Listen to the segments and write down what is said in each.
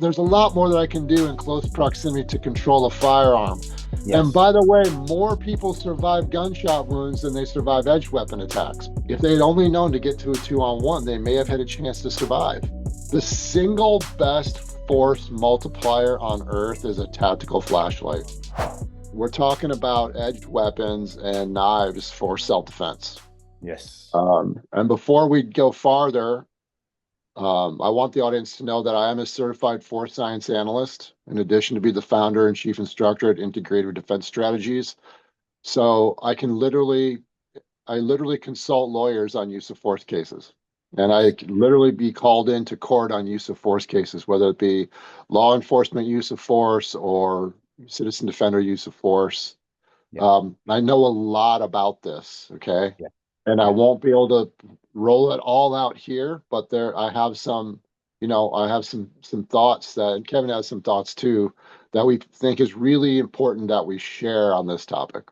there's a lot more that I can do in close proximity to control a firearm. And Yes. by the way, more people survive gunshot wounds than they survive edge weapon attacks. If they'd only known to get to a 2-on-1, they may have had a chance to survive. The single best force multiplier on Earth is a tactical flashlight. We're talking about edged weapons and knives for self-defense. Yes. And before we go farther, I want the audience to know that I am a certified force science analyst, in addition to be the founder and chief instructor at Integrated Defense Strategies. So I literally consult lawyers on use of force cases. And I can literally be called into court on use of force cases, whether it be law enforcement use of force or citizen defender use of force. Yeah. I know a lot about this, okay? Yeah. And I Yeah. won't be able to roll it all out here, but I have some, I have some thoughts that, and Kevin has some thoughts too, that we think is really important that we share on this topic.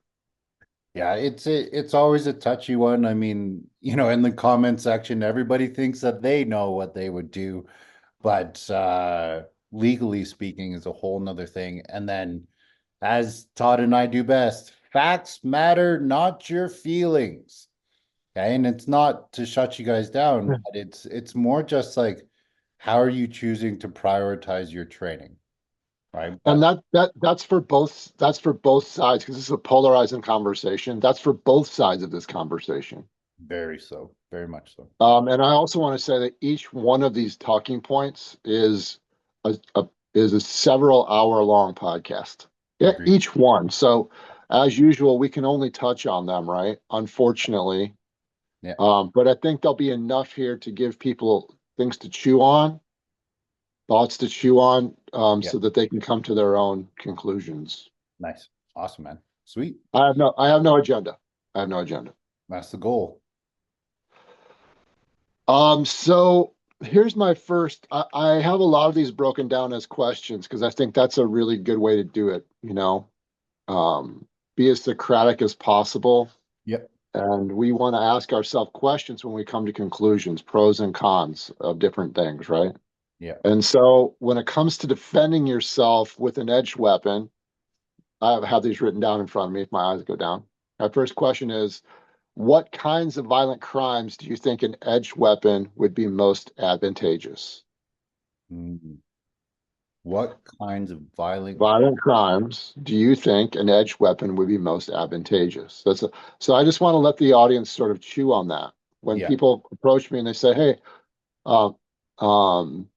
Yeah, it's always a touchy one. I mean, in the comment section, everybody thinks that they know what they would do, but legally speaking is a whole nother thing. And then, as Todd and I do best, facts matter, not your feelings. Okay, and it's not to shut you guys down, but it's more just like, how are you choosing to prioritize your training, right? And That that's for both sides, because this is a polarizing conversation. That's for both sides of this conversation. very so, very much so. And I also want to say that each one of these talking points is a several hour long podcast. Yeah, Agreed. each one. So as usual, we can only touch on them, right? Unfortunately. Yeah. But I think there'll be enough here to give people things to chew on, thoughts to chew on, Yeah. so that they can come to their own conclusions. Nice. Awesome, man. Sweet. I have no agenda. I have no agenda. That's the goal. So here's my first. I have a lot of these broken down as questions because I think that's a really good way to do it, be as Socratic as possible. Yep. And we want to ask ourselves questions when we come to conclusions, pros and cons of different things, right? Yeah. And so when it comes to defending yourself with an edged weapon, I have these written down in front of me if my eyes go down. My first question is, what kinds of violent crimes do you think an edged weapon would be most advantageous? Mm. What kinds of violent? Violent crimes do you think an edged weapon would be most advantageous? So I just want to let the audience sort of chew on that. When Yeah. people approach me and they say, "Hey, uh, um,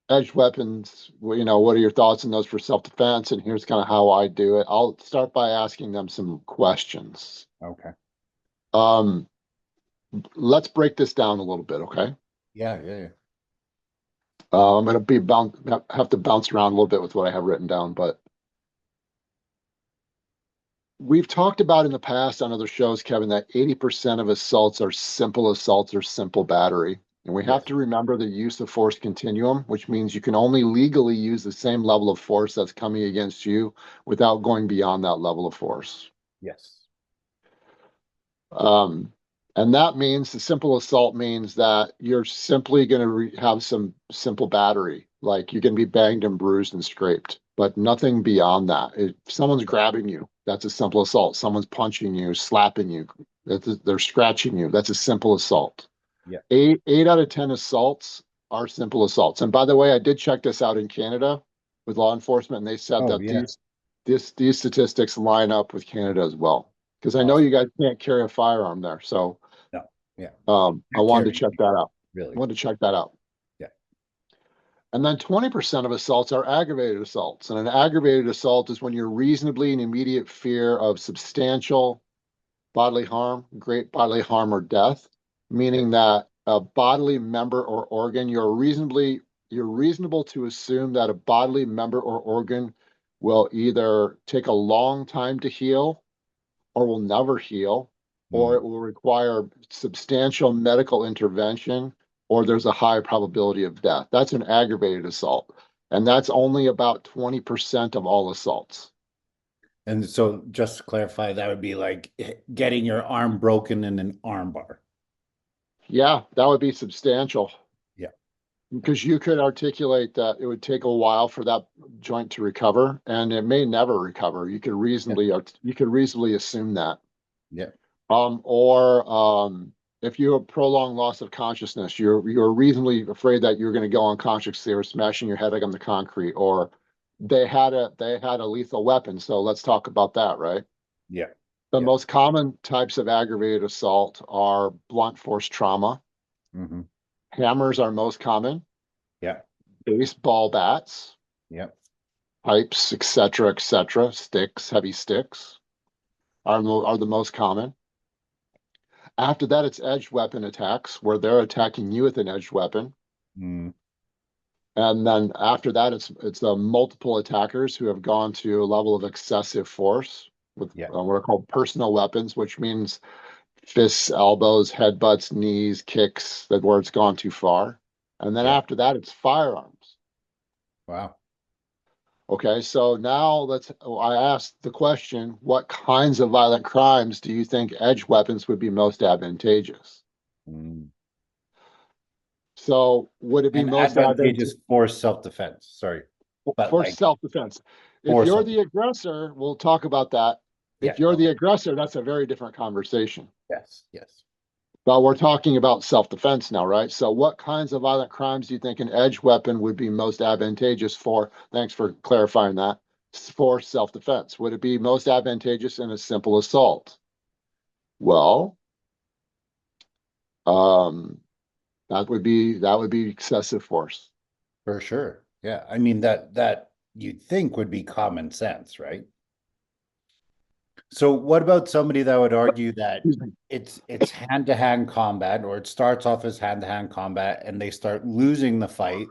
edged weapons, well, what are your thoughts on those for self-defense?" And here's kind of how I do it. I'll start by asking them some questions. Okay. Um, let's break this down a little bit, okay? Yeah. Yeah. Yeah. I'm going to have to bounce around a little bit with what I have written down, but we've talked about in the past on other shows, Kevin, that 80% of assaults are simple assaults or simple battery. And we have Yes. to remember the use of force continuum, which means you can only legally use the same level of force that's coming against you without going beyond that level of force. Yes. Um, and that means the simple assault means that you're simply going to have some simple battery, like you can be banged and bruised and scraped, but nothing beyond that. If someone's grabbing you, that's a simple assault. Someone's punching you, slapping you, they're scratching you. That's a simple assault. Yeah. Eight out of 10 assaults are simple assaults. And by the way, I did check this out in Canada with law enforcement, and they said Oh, that yeah. these statistics line up with Canada as well. Because I know Awesome. you guys can't carry a firearm there, so No. Yeah. I Can't wanted to carry check that anything, out. I really. wanted to check that out. Yeah. And then 20% of assaults are aggravated assaults. And an aggravated assault is when you're reasonably in immediate fear of substantial bodily harm, great bodily harm, or death, Okay. meaning that a bodily member or organ, you're reasonable to assume that a bodily member or organ will either take a long time to heal or will never heal, or Mm. it will require substantial medical intervention, or there's a high probability of death. That's an aggravated assault. And that's only about 20% of all assaults. And so, just to clarify, that would be like getting your arm broken in an arm bar. Yeah, that would be substantial. Yeah. because you could articulate that it would take a while for that joint to recover, and it may never recover. Yeah, You could reasonably assume that. yeah, Or if you have prolonged loss of consciousness, you're reasonably afraid that you're going to go unconscious. They were smashing your head on the concrete, or they had a lethal weapon. So let's talk about that, right? yeah, The yeah. most common types of aggravated assault are blunt force trauma. Hmm. Hammers are most common. Yeah, Baseball bats, yeah. pipes, etc., sticks, heavy sticks are the most common. After that, it's edged weapon attacks, where they're attacking you with an edged weapon. Mm, And then after that, it's the multiple attackers who have gone to a level of excessive force with yeah, what are called personal weapons, which means fists, elbows, headbutts, knees, kicks, that where it's gone too far. And then yeah. after that, it's firearms. Wow. Okay, so now I asked the question, what kinds of violent crimes do you think edge weapons would be most advantageous? Mm. So would it be And most advantageous advantageous for self-defense. Sorry, but for like self-defense? If for you're self. the aggressor, we'll talk about that. Yeah. If you're the Okay. aggressor, that's a very different conversation. Yes. Yes. But we're talking about self-defense now, right? So what kinds of violent crimes do you think an edge weapon would be most advantageous for? Thanks for clarifying that. For self-defense, would it be most advantageous in a simple assault? Well, um, that would be excessive force. For sure. Yeah. I mean that you'd think would be common sense, right? So what about somebody that would argue that Excuse me. it's hand-to-hand combat, or it starts off as hand-to-hand combat and they start losing the fight,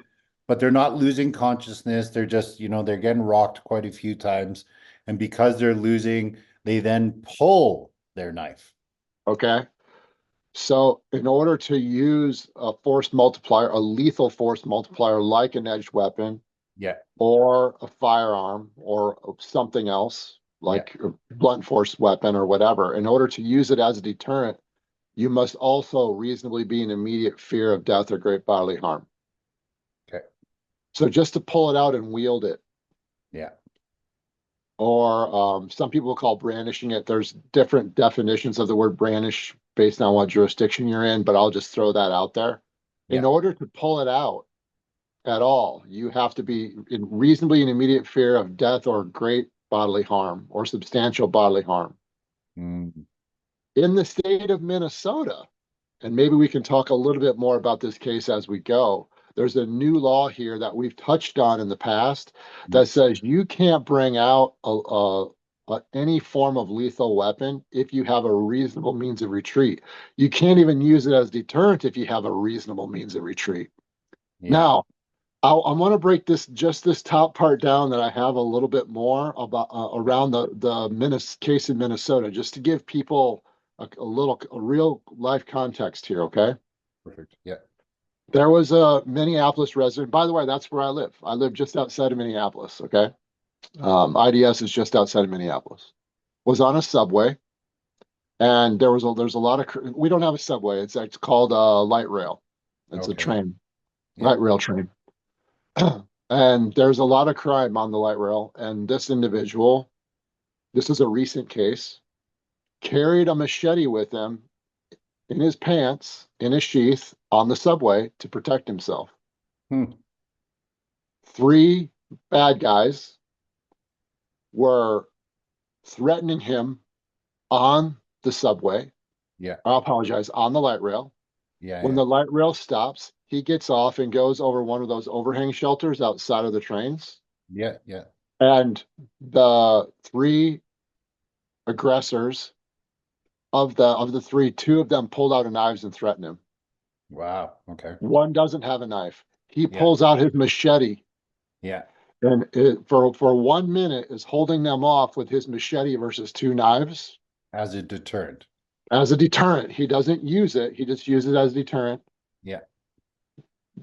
but they're not losing consciousness. They're just, they're getting rocked quite a few times. And because they're losing, they then pull their knife. Okay. So in order to use a force multiplier, a lethal force multiplier like an edged weapon Yeah. or a firearm or something else Yeah. like a blunt force weapon or whatever, in order to use it as a deterrent, you must also reasonably be in immediate fear of death or great bodily harm. Okay. So just to pull it out and wield it, Yeah. or some people call brandishing it. There's different definitions of the word brandish based on what jurisdiction you're in, but I'll just throw that out there. In Yeah. order to pull it out at all, you have to be reasonably in immediate fear of death or great bodily harm or substantial bodily harm. Mm. In the state of Minnesota, and maybe we can talk a little bit more about this case as we go. There's a new law here that we've touched on in the past that says you can't bring out any form of lethal weapon if you have a reasonable means of retreat. You can't even use it as deterrent if you have a reasonable means of retreat. Yeah. Now, I want to break this top part down that I have a little bit more about around the case in Minnesota, just to give people a real life context here. Okay, Perfect. Yeah. there was a Minneapolis resident. By the way, that's where I live. I live just outside of Minneapolis. Okay, IDS is just outside of Minneapolis. Was on a subway, and there's a lot of we don't have a subway. It's called a light rail. It's a Okay. train, Yeah. light rail train. And there's a lot of crime on the light rail. And this individual, this is a recent case, carried a machete with him in his pants, in his sheath, on the subway to protect himself. Hmm. Three bad guys were threatening him on the subway. Yeah. I apologize, on the light rail. Yeah. When Yeah. the light rail stops, he gets off and goes over one of those overhang shelters outside of the trains. Yeah. Yeah. And the three aggressors of the three, two of them pulled out knives and threatened him. Wow. Okay. One doesn't have a knife. He Yeah. pulls out his machete Yeah. and for 1 minute is holding them off with his machete versus two knives As a deterrent. as a deterrent. He doesn't use it. He just uses it as a deterrent. Yeah.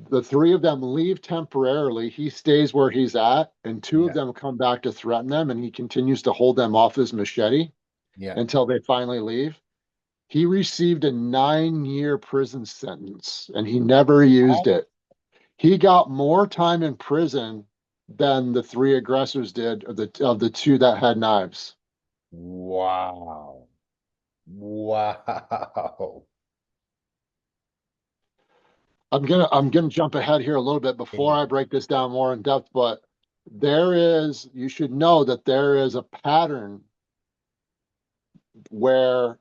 The three of them leave temporarily. He stays where he's at, and two of Yeah. them come back to threaten them, and he continues to hold them off his machete Yeah. until they finally leave. He received a 9-year prison sentence, and he never used Oh, it. He got more time in prison than the three aggressors did of the two that had knives. Wow. Wow. I'm gonna jump ahead here a little bit before I break this down more in depth, but you should know that there is a pattern where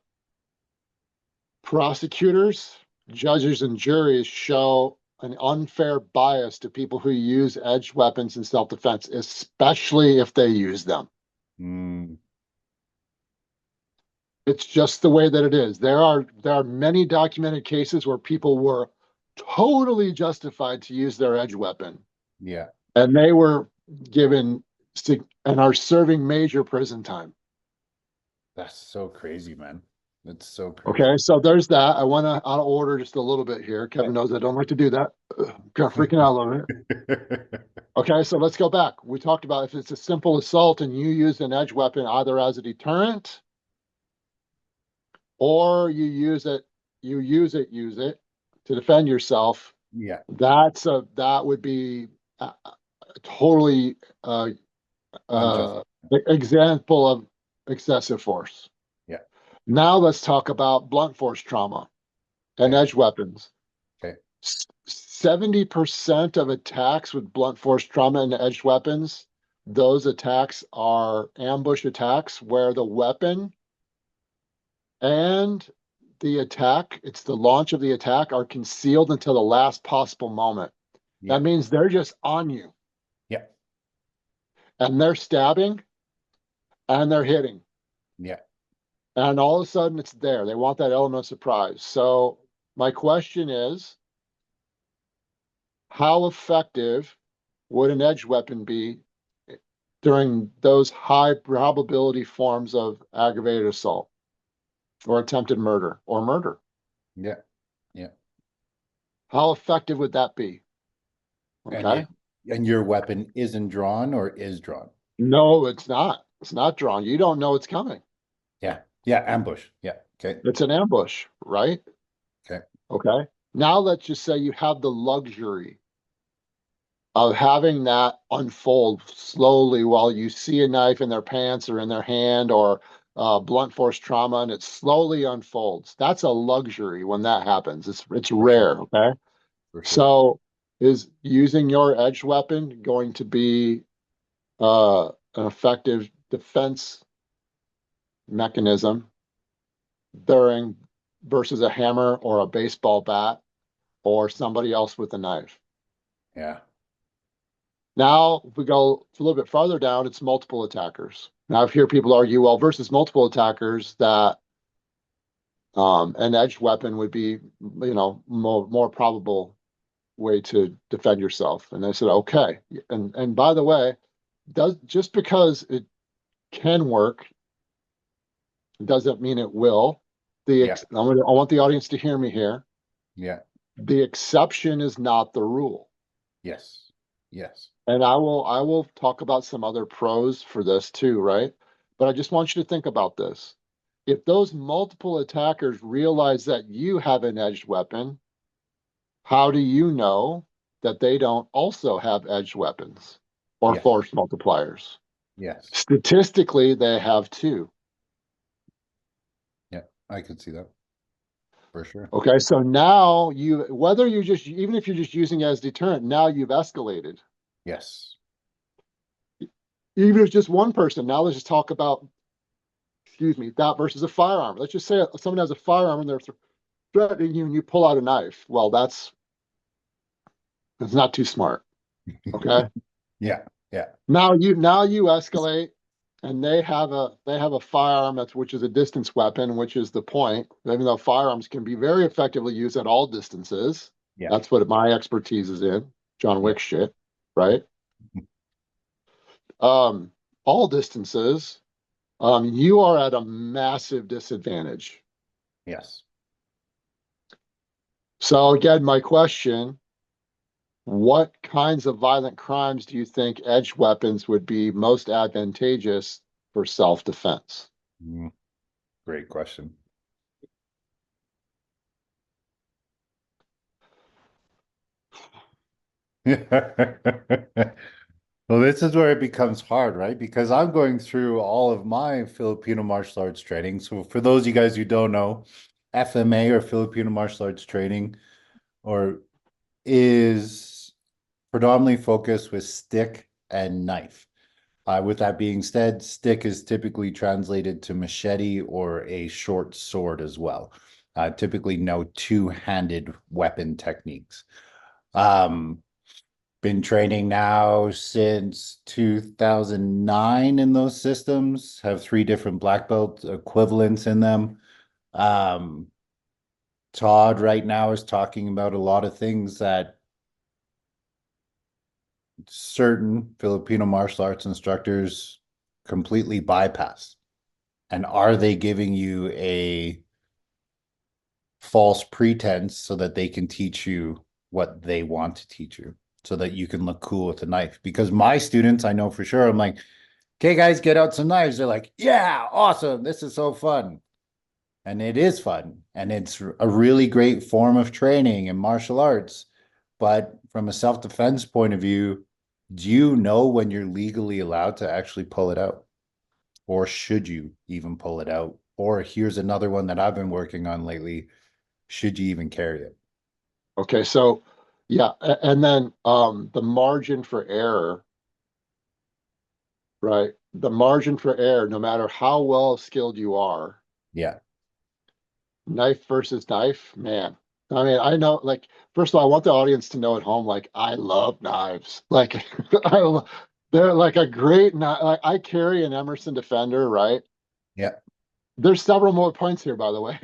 prosecutors, judges, and juries show an unfair bias to people who use edged weapons in self-defense, especially if they use them. Mm, It's just the way that it is. There are many documented cases where people were totally justified to use their edge weapon, yeah, and they were given and are serving major prison time. that's so crazy, man. That's so crazy. Okay, so there's that. I want to out of order just a little bit here. Yeah. Kevin knows I don't like to do that. Got freaking out a little bit. Okay, so let's go back. We talked about if it's a simple assault and you use an edge weapon either as a deterrent or use it to defend yourself. Yeah, That would be a totally unjust. uh, example of excessive force. Yeah. Now let's talk about blunt force trauma and Okay. edge weapons. Okay. 70% of attacks with blunt force trauma and edged weapons, those attacks are ambush attacks where the weapon and it's the launch of the attack are concealed until the last possible moment. Yeah. That means they're just on you Yeah. and they're stabbing and they're hitting. Yeah. And all of a sudden it's there. They want that element of surprise. So my question is, how effective would an edge weapon be during those high probability forms of aggravated assault or attempted murder or murder? Yeah. Yeah. How effective would that be? And Okay. it and your weapon isn't drawn or is drawn. No, it's not. It's not drawn. You don't know it's coming. Yeah. Yeah. Ambush. Yeah. Okay. It's an ambush, right? Okay. Okay. Now let's just say you have the luxury of having that unfold slowly while you see a knife in their pants or in their hand or blunt force trauma and it slowly unfolds. That's a luxury when that happens. It's For sure. rare, okay? For sure. So is using your edge weapon going to be an effective defense mechanism during versus a hammer or a baseball bat or somebody else with a knife? Yeah. Now, if we go a little bit farther down, it's multiple attackers. Now, I've heard people argue, well, versus multiple attackers, that an edged weapon would be, more probable way to defend yourself. And I said, okay. And by the way, does just because it can work doesn't mean it will. Yeah. I want the audience to hear me here. Yeah. The exception is not the rule. Yes. Yes. And I will talk about some other pros for this too, right? But I just want you to think about this. If those multiple attackers realize that you have an edged weapon, how do you know that they don't also have edged weapons or Yes. force multipliers? Yes. Statistically, they have two. Yeah. I could see that for sure. Okay, so now whether you just, even if you're just using it as deterrent, now you've escalated. Yes. Even if it's just one person, now let's just talk about, excuse me, that versus a firearm. Let's just say someone has a firearm and they're threatening you and you pull out a knife. Well, that's not too smart. Okay. Yeah. Yeah. Now you escalate and they have a firearm which is a distance weapon, which is the point. Even though firearms can be very effectively used at all distances. Yeah. That's what my expertise is in. John Yeah. Wick shit, right? Um, all distances, you are at a massive disadvantage. Yes. So again, my question, what kinds of violent crimes do you think edged weapons would be most advantageous for self-defense? Mm, great question. Well, this is where it becomes hard, right? Because I'm going through all of my Filipino martial arts training. So for those of you guys who don't know, FMA or Filipino martial arts training or is predominantly focused with stick and knife. With that being said, stick is typically translated to machete or a short sword as well. Typically, no two-handed weapon techniques. Um, been training now since 2009 in those systems, have three different black belt equivalents in them. Um, Todd right now is talking about a lot of things that certain Filipino martial arts instructors completely bypass. And are they giving you a false pretense so that they can teach you what they want to teach you so that you can look cool with a knife? Because my students, I know for sure, I'm like, okay, guys, get out some knives. They're like, yeah, awesome. This is so fun. And it is fun. And it's a really great form of training in martial arts. But from a self-defense point of view, do you know when you're legally allowed to actually pull it out? Or should you even pull it out? Or here's another one that I've been working on lately. Should you even carry it? Okay, so yeah, and then the margin for error, right? The margin for error, no matter how well skilled you are, Yeah, knife versus knife, man. I mean, I know, like, first of all, I want the audience to know at home, like, I love knives. Like, they're like a great knife. Like, I carry an Emerson Defender, right? yeah, There's several more points here, by the way.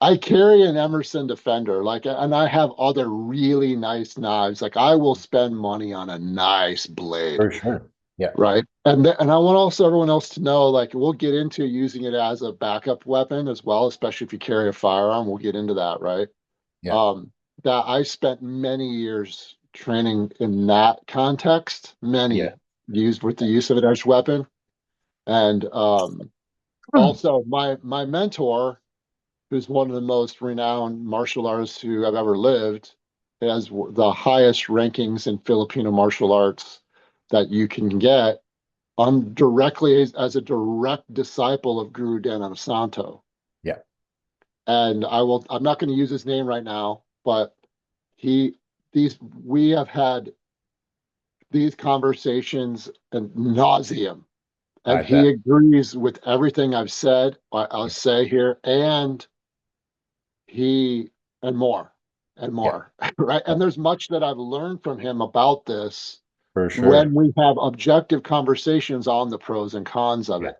I carry an Emerson Defender, like, and I have other really nice knives. Like, I will spend money on a nice blade, for sure. Yeah, right? And I want also everyone else to know, like, we'll get into using it as a backup weapon as well, especially if you carry a firearm. We'll get into that, right? yeah, Um, that I spent many years training in that context, yeah. many used with the use of an edged weapon. And also my mentor, who's one of the most renowned martial artists who have ever lived, has the highest rankings in Filipino martial arts that you can get. I'm directly as a direct disciple of Guru Dana Santo. Yeah, And I'm not going to use his name right now, but he, we have had these conversations and nauseum. And I he bet. agrees with everything I've said, I'll Yeah, say here, and he and more and yeah, more, right? yeah, And there's much that I've learned from him about this for when sure. we have objective conversations on the pros and cons of Yeah, it.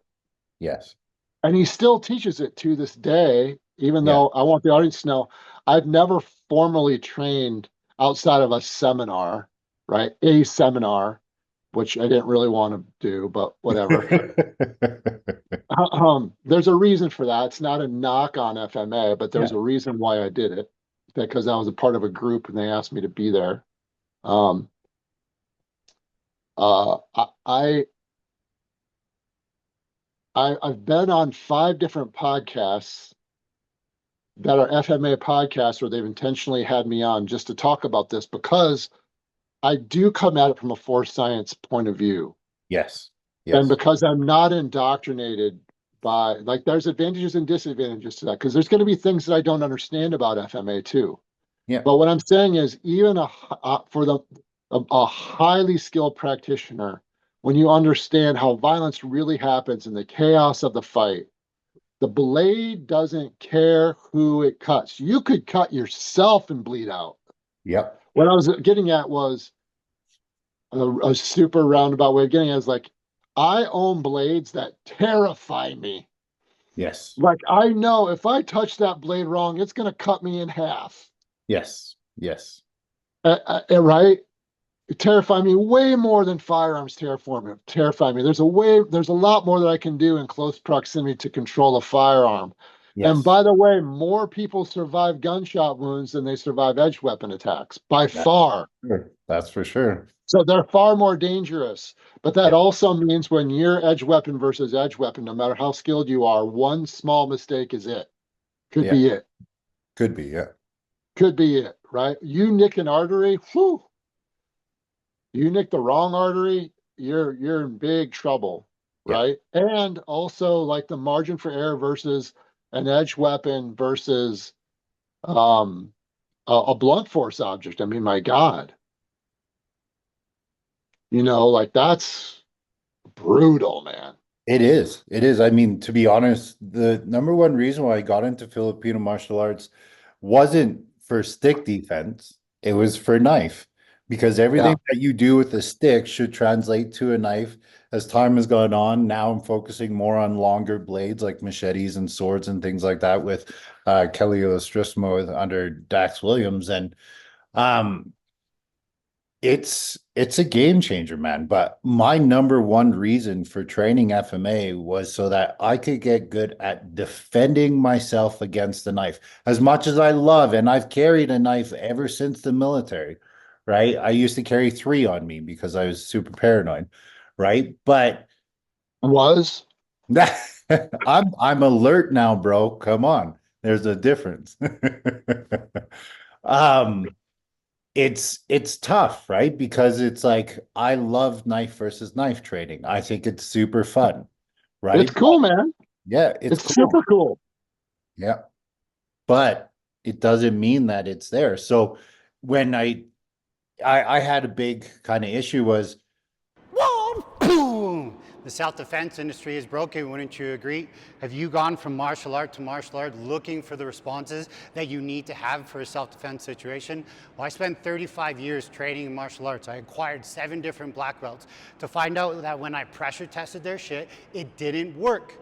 yes. And he still teaches it to this day, even Yeah. though I want the audience to know I've never formally trained outside of a seminar, right? A seminar, which I didn't really want to do, but whatever. There's a reason for that. It's not a knock on FMA, but there's Yeah. a reason why I did it because I was a part of a group and they asked me to be there. Um, I I've been on 5 different podcasts that are FMA podcasts where they've intentionally had me on just to talk about this because I do come at it from a force science point of view. Yes. And Yes. because I'm not indoctrinated by, like, there's advantages and disadvantages to that because there's going to be things that I don't understand about FMA too. Yeah. But what I'm saying is, even for a highly skilled practitioner, when you understand how violence really happens in the chaos of the fight, the blade doesn't care who it cuts. You could cut yourself and bleed out. Yep. What I was getting at was a super roundabout way of getting at is like, I own blades that terrify me. Yes. Like, I know if I touch that blade wrong, it's going to cut me in half. Yes. Yes. Right? It terrify me way more than firearms terrify me. There's a lot more that I can do in close proximity to control a firearm. And Yes. by the way, more people survive gunshot wounds than they survive edge weapon attacks by That's far. sure. That's for sure. So they're far more dangerous. But that Yeah. also means when you're edge weapon versus edge weapon, no matter how skilled you are, one small mistake is it. Could Yeah. be it. Could be. Yeah. Could be it, right? You nick an artery, whew, You nick the wrong artery, you're in big trouble, Yep. right? And also like the margin for error versus an edge weapon versus um a blunt force object. I mean, my God, like that's brutal, man. It is. It is. I mean, to be honest, the number one reason why I got into Filipino martial arts wasn't for stick defense. It was for knife. Because Yeah. everything that you do with a stick should translate to a knife. As time has gone on, now I'm focusing more on longer blades like machetes and swords and things like that with Kelly Ostrismo under Dax Williams. And um, it's a game changer, man. But my number one reason for training FMA was so that I could get good at defending myself against the knife. As much as I love, and I've carried a knife ever since the military, right? I used to carry three on me because I was super paranoid, right? But Was I'm alert now, bro. Come on. There's a difference. Um, it's tough, right? Because it's like I love knife versus knife trading. I think it's super fun, it's right? cool, man. Yeah, it's It's cool. super cool. Yeah. But it doesn't mean that it's there. So when I had a big kind of issue was Whoa! Boom! The self-defense industry is broken, wouldn't you agree? Have you gone from martial art to martial art looking for the responses that you need to have for a self-defense situation? Well, I spent 35 years training in martial arts. I acquired 7 different black belts to find out that when I pressure tested their shit, it didn't work.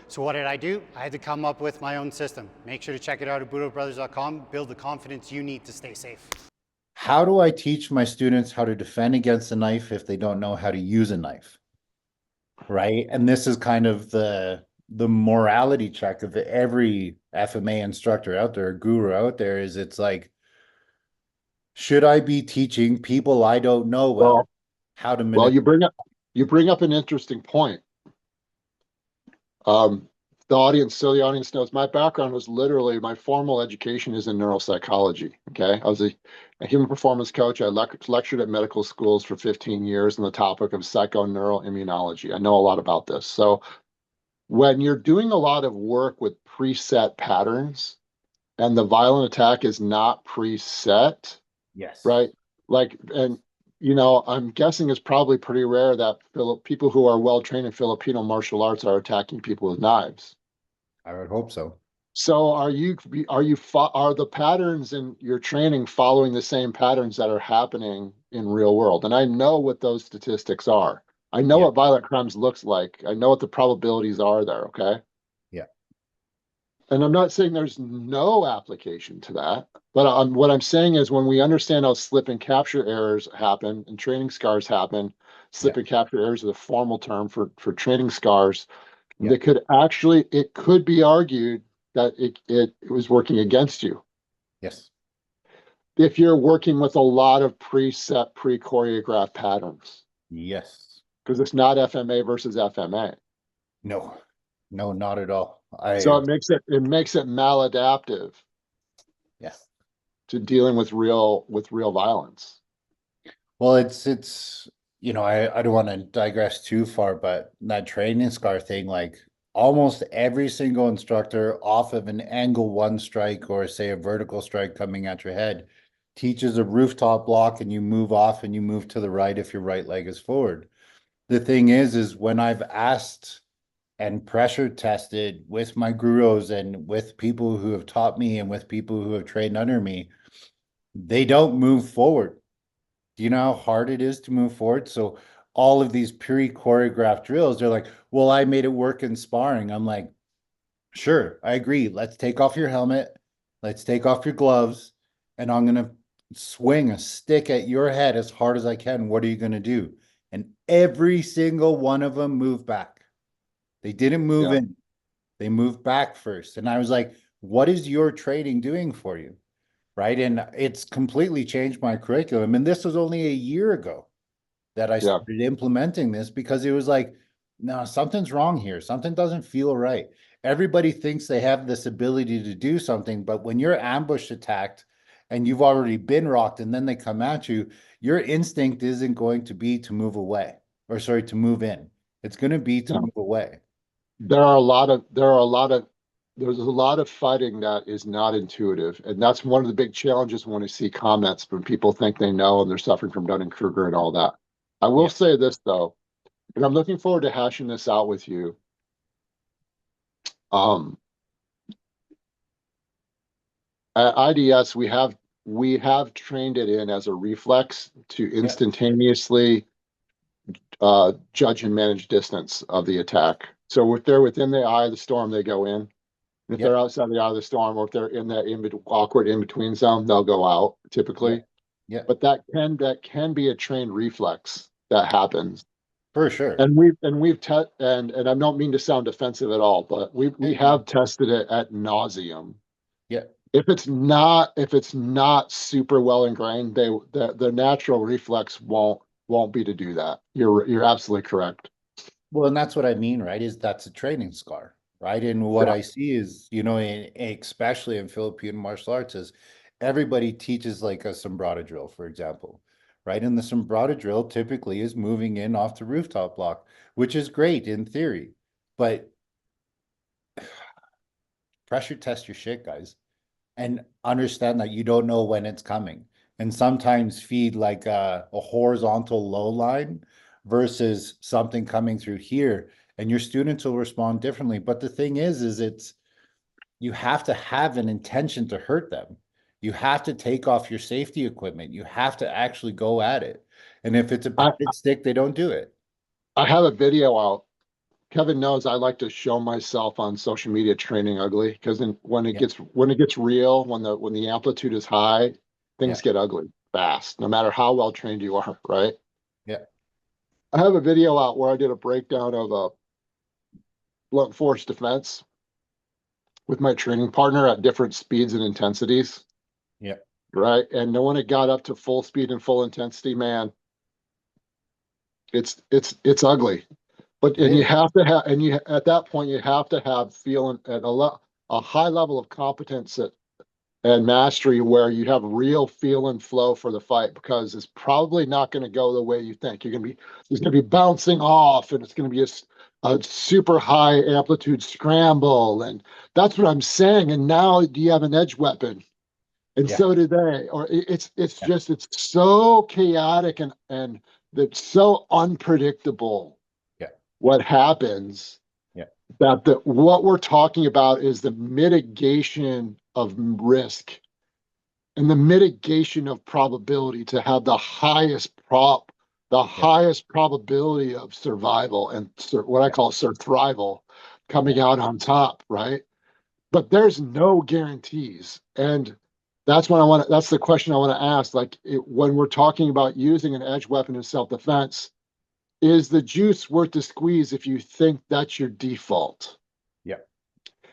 So what did I do? I had to come up with my own system. Make sure to check it out at budobrothers.com. Build the confidence you need to stay safe. how do I teach my students how to defend against a knife if they don't know how to use a knife? Right? And this is kind of the morality check of every FMA instructor out there, guru out there, is it's like, should I be teaching people I don't know Well, how to well, manipulate? you bring up an interesting point. Um, the audience knows my background was literally my formal education is in neuropsychology. Okay. I was a human performance coach. I lectured at medical schools for 15 years on the topic of psychoneuroimmunology. I know a lot about this. So when you're doing a lot of work with preset patterns and the violent attack is not preset, Yes, right? Like, and I'm guessing it's probably pretty rare that people who are well trained in Filipino martial arts are attacking people with knives. I would hope so. So are the patterns in your training following the same patterns that are happening in real world? And I know what those statistics are. I know Yeah, what violent crimes looks like. I know what the probabilities are there, okay? yeah, And I'm not saying there's no application to that, but what I'm saying is when we understand how slip and capture errors happen and training scars happen, yeah, slip and capture errors is a formal term for training scars. yeah. It could be argued that it was working against you Yes, if you're working with a lot of preset, pre-choreographed patterns, yes. because it's not FMA versus FMA. No, no, not at all. So it makes it maladaptive Yeah. to dealing with real violence. Well, I don't want to digress too far, but that training scar thing, like almost every single instructor off of an angle one strike or say a vertical strike coming at your head teaches a rooftop block and you move off and you move to the right if your right leg is forward. The thing is when I've asked and pressure tested with my gurus and with people who have taught me and with people who have trained under me, they don't move forward. Do you know how hard it is to move forward? So all of these pre-choreographed drills, they're like, well, I made it work in sparring. I'm like, sure, I agree. Let's take off your helmet. Let's take off your gloves. And I'm going to swing a stick at your head as hard as I can. What are you going to do? And every single one of them moved back. They didn't move Yeah, in. They moved back first. And I was like, what is your training doing for you? Right. And it's completely changed my curriculum. And this was only a year ago that I yeah, started implementing this because it was like, no, something's wrong here. Something doesn't feel right. Everybody thinks they have this ability to do something, but when you're ambush attacked and you've already been rocked and then they come at you, your instinct isn't going to be to move away, or sorry, to move in. It's going to be to No. move away. There's a lot of fighting that is not intuitive. And that's one of the big challenges when I see comments when people think they know and they're suffering from Dunning-Kruger and all that. I will Yeah. say this though, and I'm looking forward to hashing this out with you. At IDS, we have trained it in as a reflex to instantaneously judge and manage distance of the attack. So if they're within the eye of the storm, they go in. If Yep. they're outside the eye of the storm, or if they're in that awkward in-between zone, they'll go out typically. Yeah, But that can be a trained reflex that happens. for sure. And we've and I don't mean to sound defensive at all, but we have tested it at nauseum. Yeah. If it's not super well ingrained, the natural reflex won't be to do that. You're absolutely correct. Well, and that's what I mean, right? Is that's a training scar, right? And what Yeah. I see is, especially in Filipino martial arts, is everybody teaches like a sombrada drill, for example, right? And the sombrada drill typically is moving in off the rooftop block, which is great in theory, but pressure test your shit, guys, and understand that you don't know when it's coming. And sometimes feed like a horizontal low line versus something coming through here, and your students will respond differently. But the thing is you have to have an intention to hurt them. You have to take off your safety equipment. You have to actually go at it. And if it's a I, padded stick, they don't do it. I have a video out. Kevin knows I like to show myself on social media training ugly because when it Yeah. gets real, when the amplitude is high, things Yeah. get ugly fast, no matter how well trained you are, right? Yeah. I have a video out where I did a breakdown of a blunt force defense with my training partner at different speeds and intensities, Yeah. right? And when it got up to full speed and full intensity, man, it's ugly. But It and you is. have to have and you at that point you have to have feeling at a high level of competence and mastery where you have real feel and flow for the fight, because it's probably not going to go the way you think. There's going to be bouncing off, and it's going to be a super high amplitude scramble, and that's what I'm saying. And now you have an edge weapon, and Yeah. so do they. Or it's Yeah. just it's so chaotic and it's so unpredictable. Yeah. What happens? Yeah. That what we're talking about is the mitigation of risk and the mitigation of probability to have the highest probability of survival and what I call survival coming out on top, right? But there's no guarantees. And that's the question I want to ask. Like when we're talking about using an edge weapon in self-defense, is the juice worth the squeeze if you think that's your default? Yeah.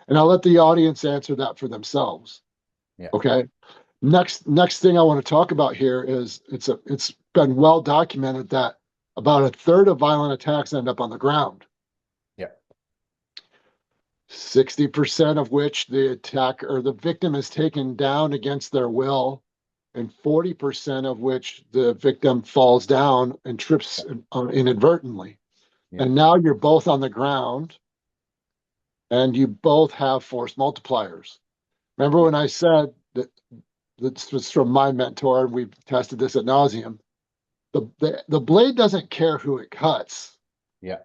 And I'll let the audience answer that for themselves. Yeah. Okay. Next thing I want to talk about here is it's been well documented that about a third of violent attacks end up on the ground. Yeah. 60% of which the attacker or the victim is taken down against their will, and 40% of which the victim falls down and trips inadvertently. Yeah. And now you're both on the ground and you both have force multipliers. Remember when I said that this was from my mentor, and we've tested this ad nauseum. The blade doesn't care who it cuts. Yeah.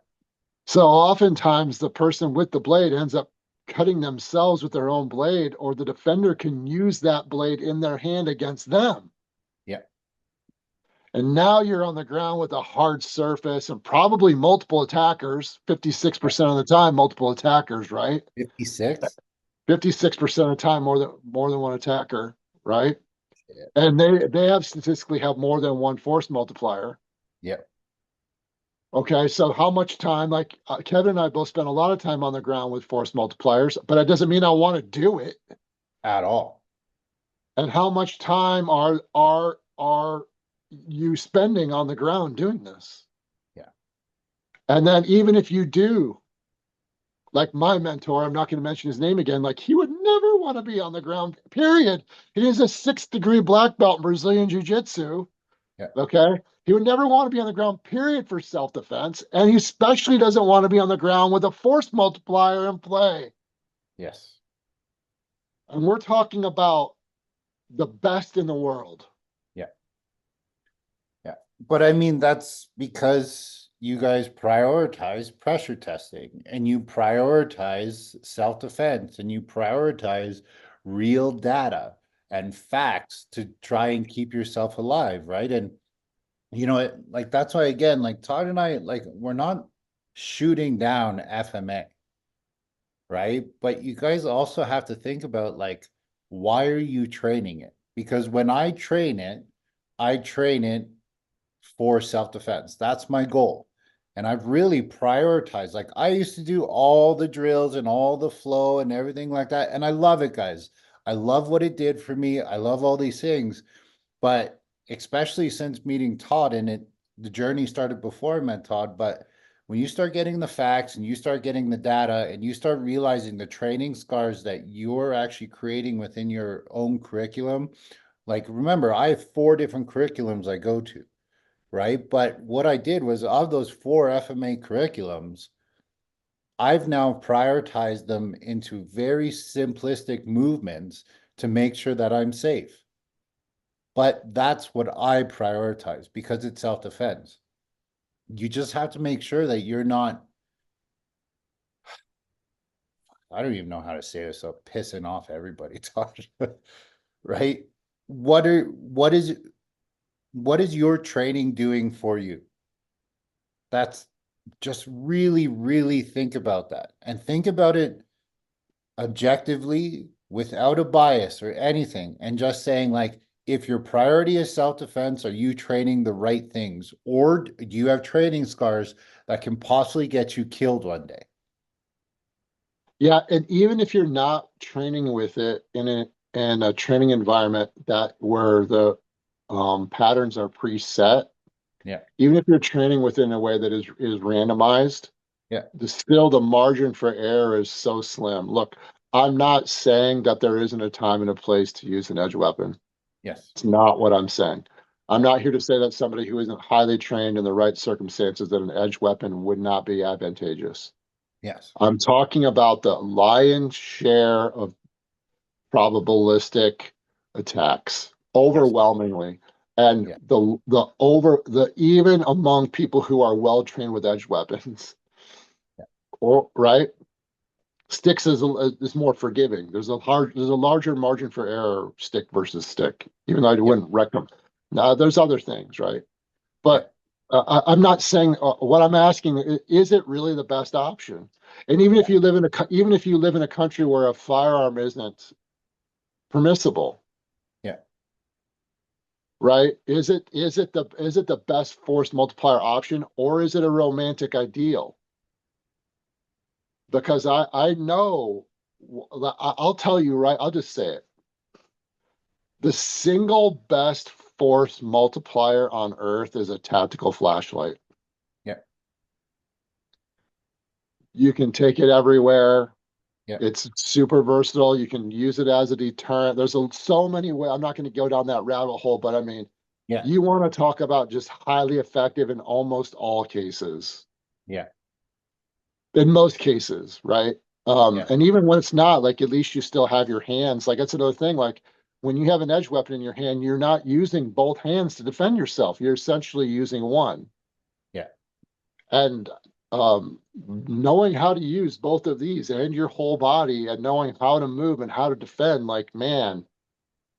So oftentimes the person with the blade ends up cutting themselves with their own blade, or the defender can use that blade in their hand against them. Yeah. And now you're on the ground with a hard surface and probably multiple attackers, 56% of the time, multiple attackers, right? 56. 56% of the time, more than one attacker, right? Yeah. And they have statistically have more than one force multiplier. Yeah. Okay, so how much time? Like Kevin and I both spend a lot of time on the ground with force multipliers, but it doesn't mean I want to do it. At all. And how much time are you spending on the ground doing this? Yeah. And then even if you do, like my mentor, I'm not going to mention his name again, like he would never want to be on the ground, period. He is a 6th-degree black belt in Brazilian Jiu-Jitsu. Yeah. Okay. He would never want to be on the ground, period, for self-defense. And he especially doesn't want to be on the ground with a force multiplier in play. Yes. And we're talking about the best in the world. Yeah. Yeah. But I mean, that's because you guys prioritize pressure testing and you prioritize self-defense and you prioritize real data and facts to try and keep yourself alive, right? And you know, like that's why again, like Todd and I, like we're not shooting down FMA, right? But you guys also have to think about like, why are you training it? Because when I train it for self-defense. That's my goal. And I've really prioritized. Like I used to do all the drills and all the flow and everything like that. And I love it, guys. I love what it did for me. I love all these things. But especially since meeting Todd, and the journey started before I met Todd, but when you start getting the facts and you start getting the data and you start realizing the training scars that you're actually creating within your own curriculum, like remember, I have 4 different curriculums I go to, right? But what I did was of those 4 FMA curriculums, I've now prioritized them into very simplistic movements to make sure that I'm safe. But that's what I prioritize because it's self-defense. You just have to make sure that you're not, I don't even know how to say this, so pissing off everybody, Todd, right? What is your training doing for you? That's just really, really think about that and think about it objectively without a bias or anything. And just saying, like, if your priority is self-defense, are you training the right things? Or do you have training scars that can possibly get you killed one day? Yeah, and even if you're not training with it in a training environment that where the patterns are preset, Yeah. even if you're training within a way that is randomized, Yeah. the margin for error is so slim. Look, I'm not saying that there isn't a time and a place to use an edge weapon. Yes. It's not what I'm saying. I'm Yeah. not here to say that somebody who isn't highly trained in the right circumstances that an edge weapon would not be advantageous. Yes. I'm talking about the lion's share of probabilistic attacks overwhelmingly. And Yeah. the even among people who are well trained with edge weapons, Yeah. or right, sticks is more forgiving. There's a larger margin for error stick versus stick, even though I Yeah. wouldn't recommend. Now there's other things, right? Yeah. But I'm not saying what I'm asking is it really the best option? And even if Yeah. you live in even if you live in a country where a firearm isn't permissible, Yeah. right? Is it the best force multiplier option, or is it a romantic ideal? Because I know, I'll tell you, right? I'll just say it. The single best force multiplier on earth is a tactical flashlight. Yeah. You can take it everywhere. Yeah. It's super versatile. You can use it as a deterrent. There's so many ways. I'm not going to go down that rabbit hole, but I mean, Yeah. you want to talk about just highly effective in almost all cases. Yeah. In most cases, right? Yeah. And even when it's not, like at least you still have your hands. Like that's another thing. Like when you have an edge weapon in your hand, you're not using both hands to defend yourself. You're essentially using one. Yeah. And knowing how to use both of these and your whole body and knowing how to move and how to defend, like man.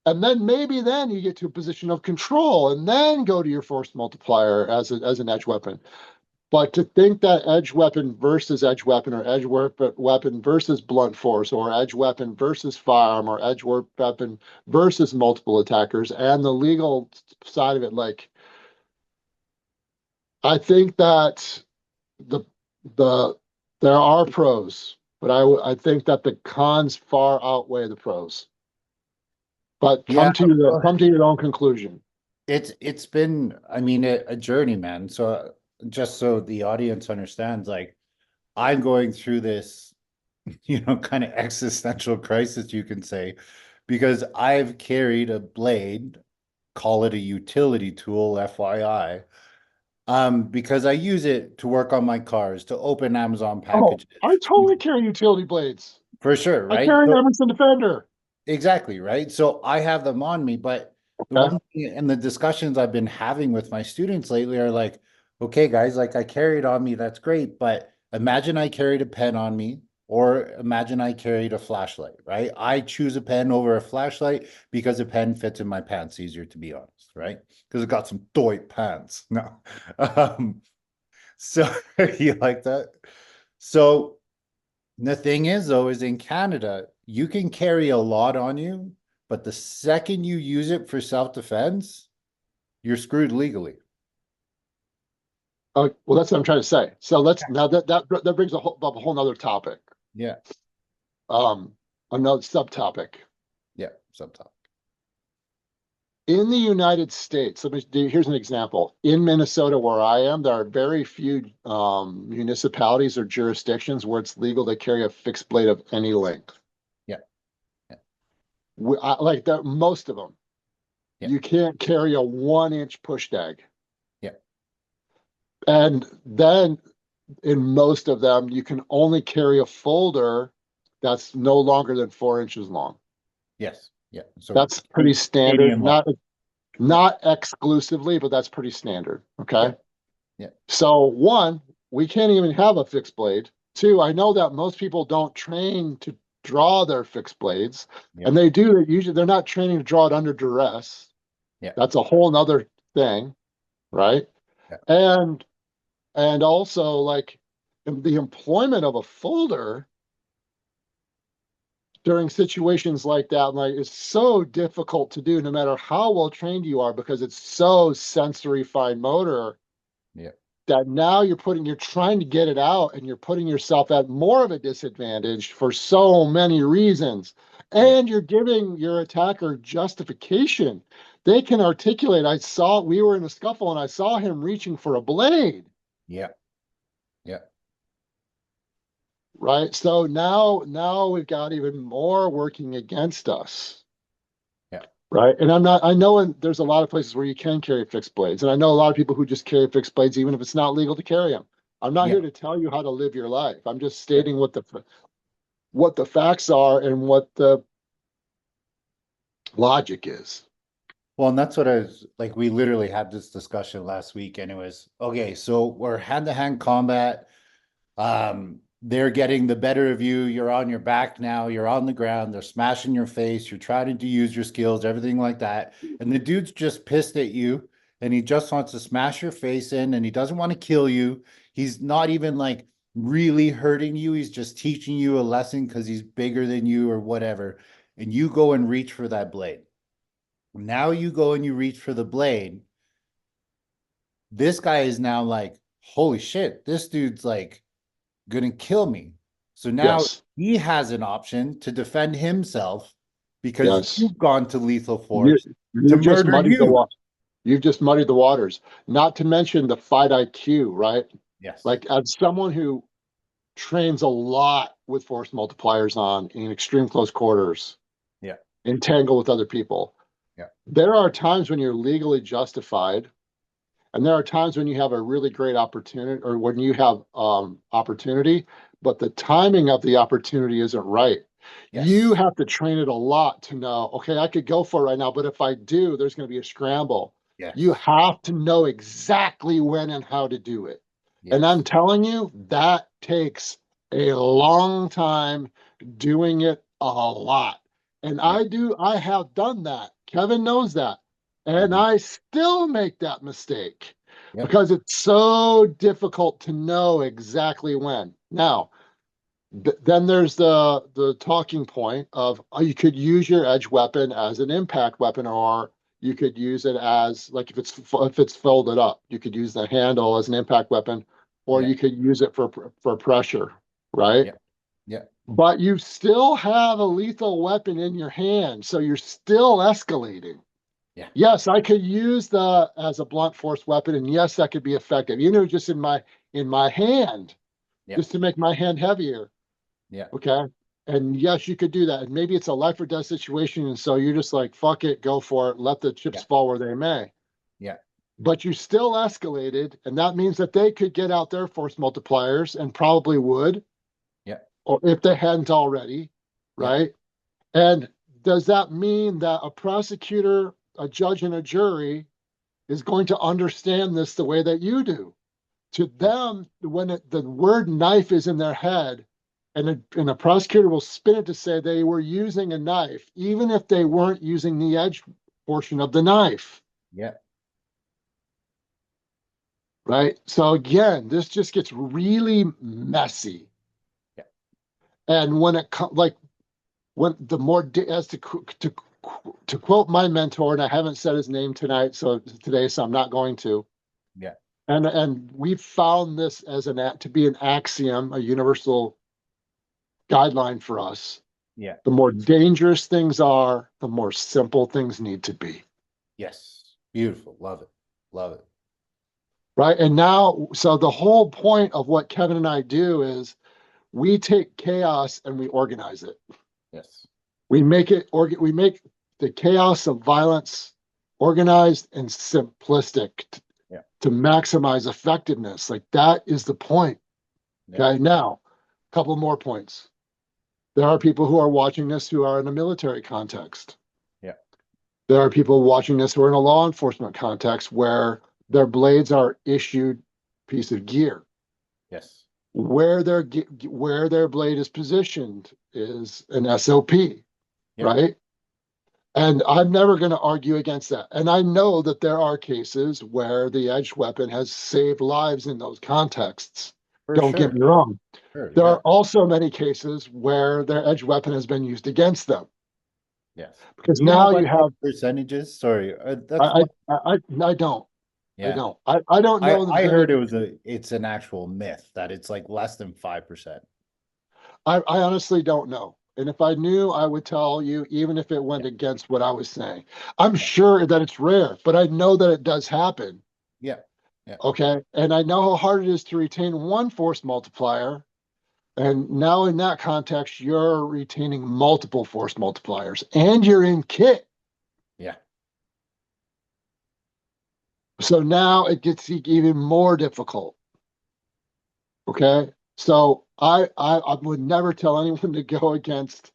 And then maybe then you get to a position of control and then go to your force multiplier as an edge weapon. But to think that edge weapon versus edge weapon or edge weapon versus blunt force or edge weapon versus firearm or edge weapon versus multiple attackers and the legal side of it, like I think that the the there are pros, but I think that the cons far outweigh the pros. But Yeah. come to your own conclusion. It's been, I mean, a journey, man. So just so the audience understands, like I'm going through this kind of existential crisis, you can say, because I've carried a blade, call it a utility tool, FYI, because I use it to work on my cars, to open Amazon Oh, packages. I totally carry utility blades. For sure, I right? carry an So Emerson Defender. exactly, right? So I have them on me, but the Okay. one thing and the discussions I've been having with my students lately are like, okay, guys, like I carry it on me, that's great, but imagine I carried a pen on me, or imagine I carried a flashlight, right? I choose a pen over a flashlight because a pen fits in my pants easier, to be honest, right? Because it got some doit pants. No. Um, so you like that? So the thing is, though, is in Canada, you can carry a lot on you, but the second you use it for self-defense, you're screwed legally. Well, that's what I'm trying to say. So let's now that brings up a whole nother topic. Yeah, Um, another subtopic. yeah, sometimes. In the United States, here's an example. In Minnesota, where I am, there are very few municipalities or jurisdictions where it's legal to carry a fixed blade of any length. Yeah, yeah, Like that, most of them. yeah, You can't carry a 1-inch push dag. yeah, And then in most of them, you can only carry a folder that's no longer than 4 inches long. yes, yeah. So That's pretty standard. Canadian law. Not exclusively, but that's pretty standard. Okay. Yeah, yeah, So one, we can't even have a fixed blade. Two, I know that most people don't train to draw their fixed blades, yeah, and they do. Usually, they're not training to draw it under duress. yeah, That's a whole nother thing, right? yeah, And also like the employment of a folder during situations like that, like is so difficult to do, no matter how well trained you are, because it's so sensory fine motor yeah, that now you're trying to get it out and you're putting yourself at more of a disadvantage for so many reasons. yeah, And you're giving your attacker justification. They can articulate. We were in a scuffle and I saw him reaching for a blade, yeah, yeah, right? So now we've got even more working against us. yeah, Right. And I know there's a lot of places where you can carry fixed blades. And I know a lot of people who just carry fixed blades, even if it's not legal to carry them. I'm not yeah, here to tell you how to live your life. I'm just yeah. stating what the facts are and what the logic is. Well, and that's what I was like. We literally had this discussion last week, and it was okay. So we're hand-to-hand combat. They're getting the better of you. You're on your back now. You're on the ground. They're smashing your face. You're trying to use your skills, everything like that. And the dude's just pissed at you, and he just wants to smash your face in, and he doesn't want to kill you. He's not even like really hurting you. He's just teaching you a lesson because he's bigger than you or whatever. And you go and reach for that blade. Now you go and you reach for the blade. This guy is now like, holy shit, this dude's like gonna kill me. So now Yes. he has an option to defend himself because Yes. you've gone to lethal You, force to you just murder muddied the you. water. You've just muddied the waters. Not to mention the fight IQ, right? Yes. Like as someone who trains a lot with force multipliers on in extreme close quarters, Yeah. entangle with other people. Yeah. There are times when you're legally justified, and there are times when you have a really great opportunity or when you have opportunity, but the timing of the opportunity isn't right. You Yes. have to train it a lot to know, okay, I could go for it right now, but if I do, there's going to be a scramble. You Yes. have to know exactly when and how to do it. And Yes. I'm telling you, that takes a long time doing it a lot. And Yeah. I have done that. Kevin knows that. And Mhm. I still make that mistake Yep. because it's so difficult to know exactly when. Now, then there's the talking point of you could use your edge weapon as an impact weapon, or you could use it as like if it's folded up, you could use the handle as an impact weapon, or Yeah. you could use it for pressure, right? Yeah. Yeah. But you still have a lethal weapon in your hand, so you're still escalating. Yeah. Yes, I could use the as a blunt force weapon, and yes, that could be effective. Just in my hand, Yeah. just to make my hand heavier. Yeah. Okay. And yes, you could do that. And maybe it's a life or death situation. And so you're just like, fuck it, go for it. Let the chips Yeah. fall where they may. Yeah. But you still escalated. And that means that they could get out their force multipliers and probably would, Yeah. or if they hadn't already. Yeah. Right. And does that mean that a prosecutor, a judge, and a jury is going to understand this the way that you do? To them, when the word knife is in their head, and a prosecutor will spin it to say they were using a knife, even if they weren't using the edge portion of the knife, Yeah. right? So again, this just gets really messy. Yeah. And when it comes, like, when the more as to quote my mentor, and I haven't said his name tonight, so I'm not going to. Yeah. And we've found this as to be an axiom, a universal guideline for us. Yeah. The more dangerous things are, the more simple things need to be. Yes. Beautiful. Love it. Love it. Right. And now, so the whole point of what Kevin and I do is we take chaos and we organize it. Yes. We make the chaos of violence organized and simplistic to maximize effectiveness. Like, that is the point. Yeah. Okay. Now, a couple more points. There are people who are watching this who are in a military context. Yeah. There are people watching this who are in a law enforcement context where their blades are issued piece of gear. Yes. Where their blade is positioned is an SOP, Yeah. right? And I'm never going to argue against that. And I know that there are cases where the edged weapon has saved lives in those contexts. For Don't sure. get me wrong. Sure. There Yeah. are also many cases where their edged weapon has been used against them. Yes. Because Do you know now what you that have, percentage is? Sorry. That's I, fine. I don't. I Yeah. don't. I don't know the I heard very. it's an actual myth that it's like less than 5%. I honestly don't know. And if I knew, I would tell you, even if it went Yeah. against what I was saying. I'm sure that it's rare, but I know that it does happen. Yeah. Yeah. Okay. And I know how hard it is to retain one force multiplier. And now in that context, you're retaining multiple force multipliers and you're in kit. Yeah. So now it gets even more difficult. Okay. So I would never tell anyone to go against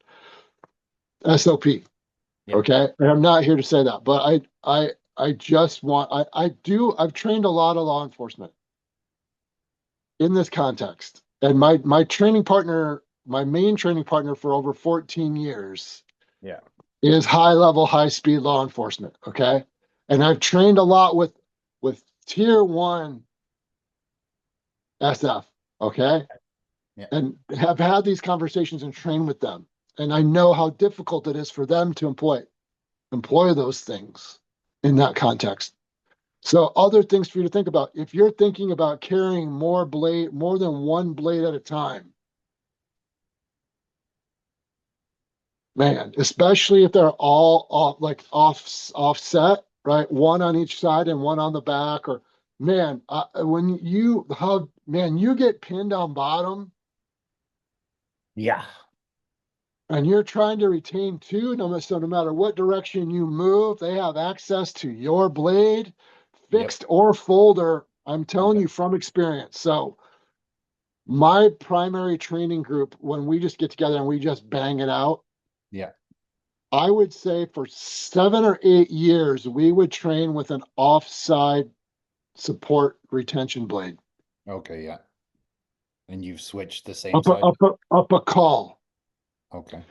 SOP. Yeah. Okay. And I'm not here to say that, but I just want, I've trained a lot of law enforcement in this context. And my training partner, my main training partner for over 14 years Yeah. is high level, high speed law enforcement. Okay. And I've trained a lot with tier one SF. Okay. Yeah. And have had these conversations and trained with them. And I know how difficult it is for them to employ those things in that context. So other things for you to think about. If you're thinking about carrying more than one blade at a time, man, especially if they're all offset, right? One on each side and one on the back, or man, you get pinned on bottom Yeah. and you're trying to retain two, so no matter what direction you move, they have access to your blade, fixed or folder. I'm telling you from experience. So my primary training group, when we just get together and we just bang it out, Yeah. I would say for 7 or 8 years, we would train with an offside support retention blade. Okay. Yeah. And you've switched the same Up a, side? up a call. Okay.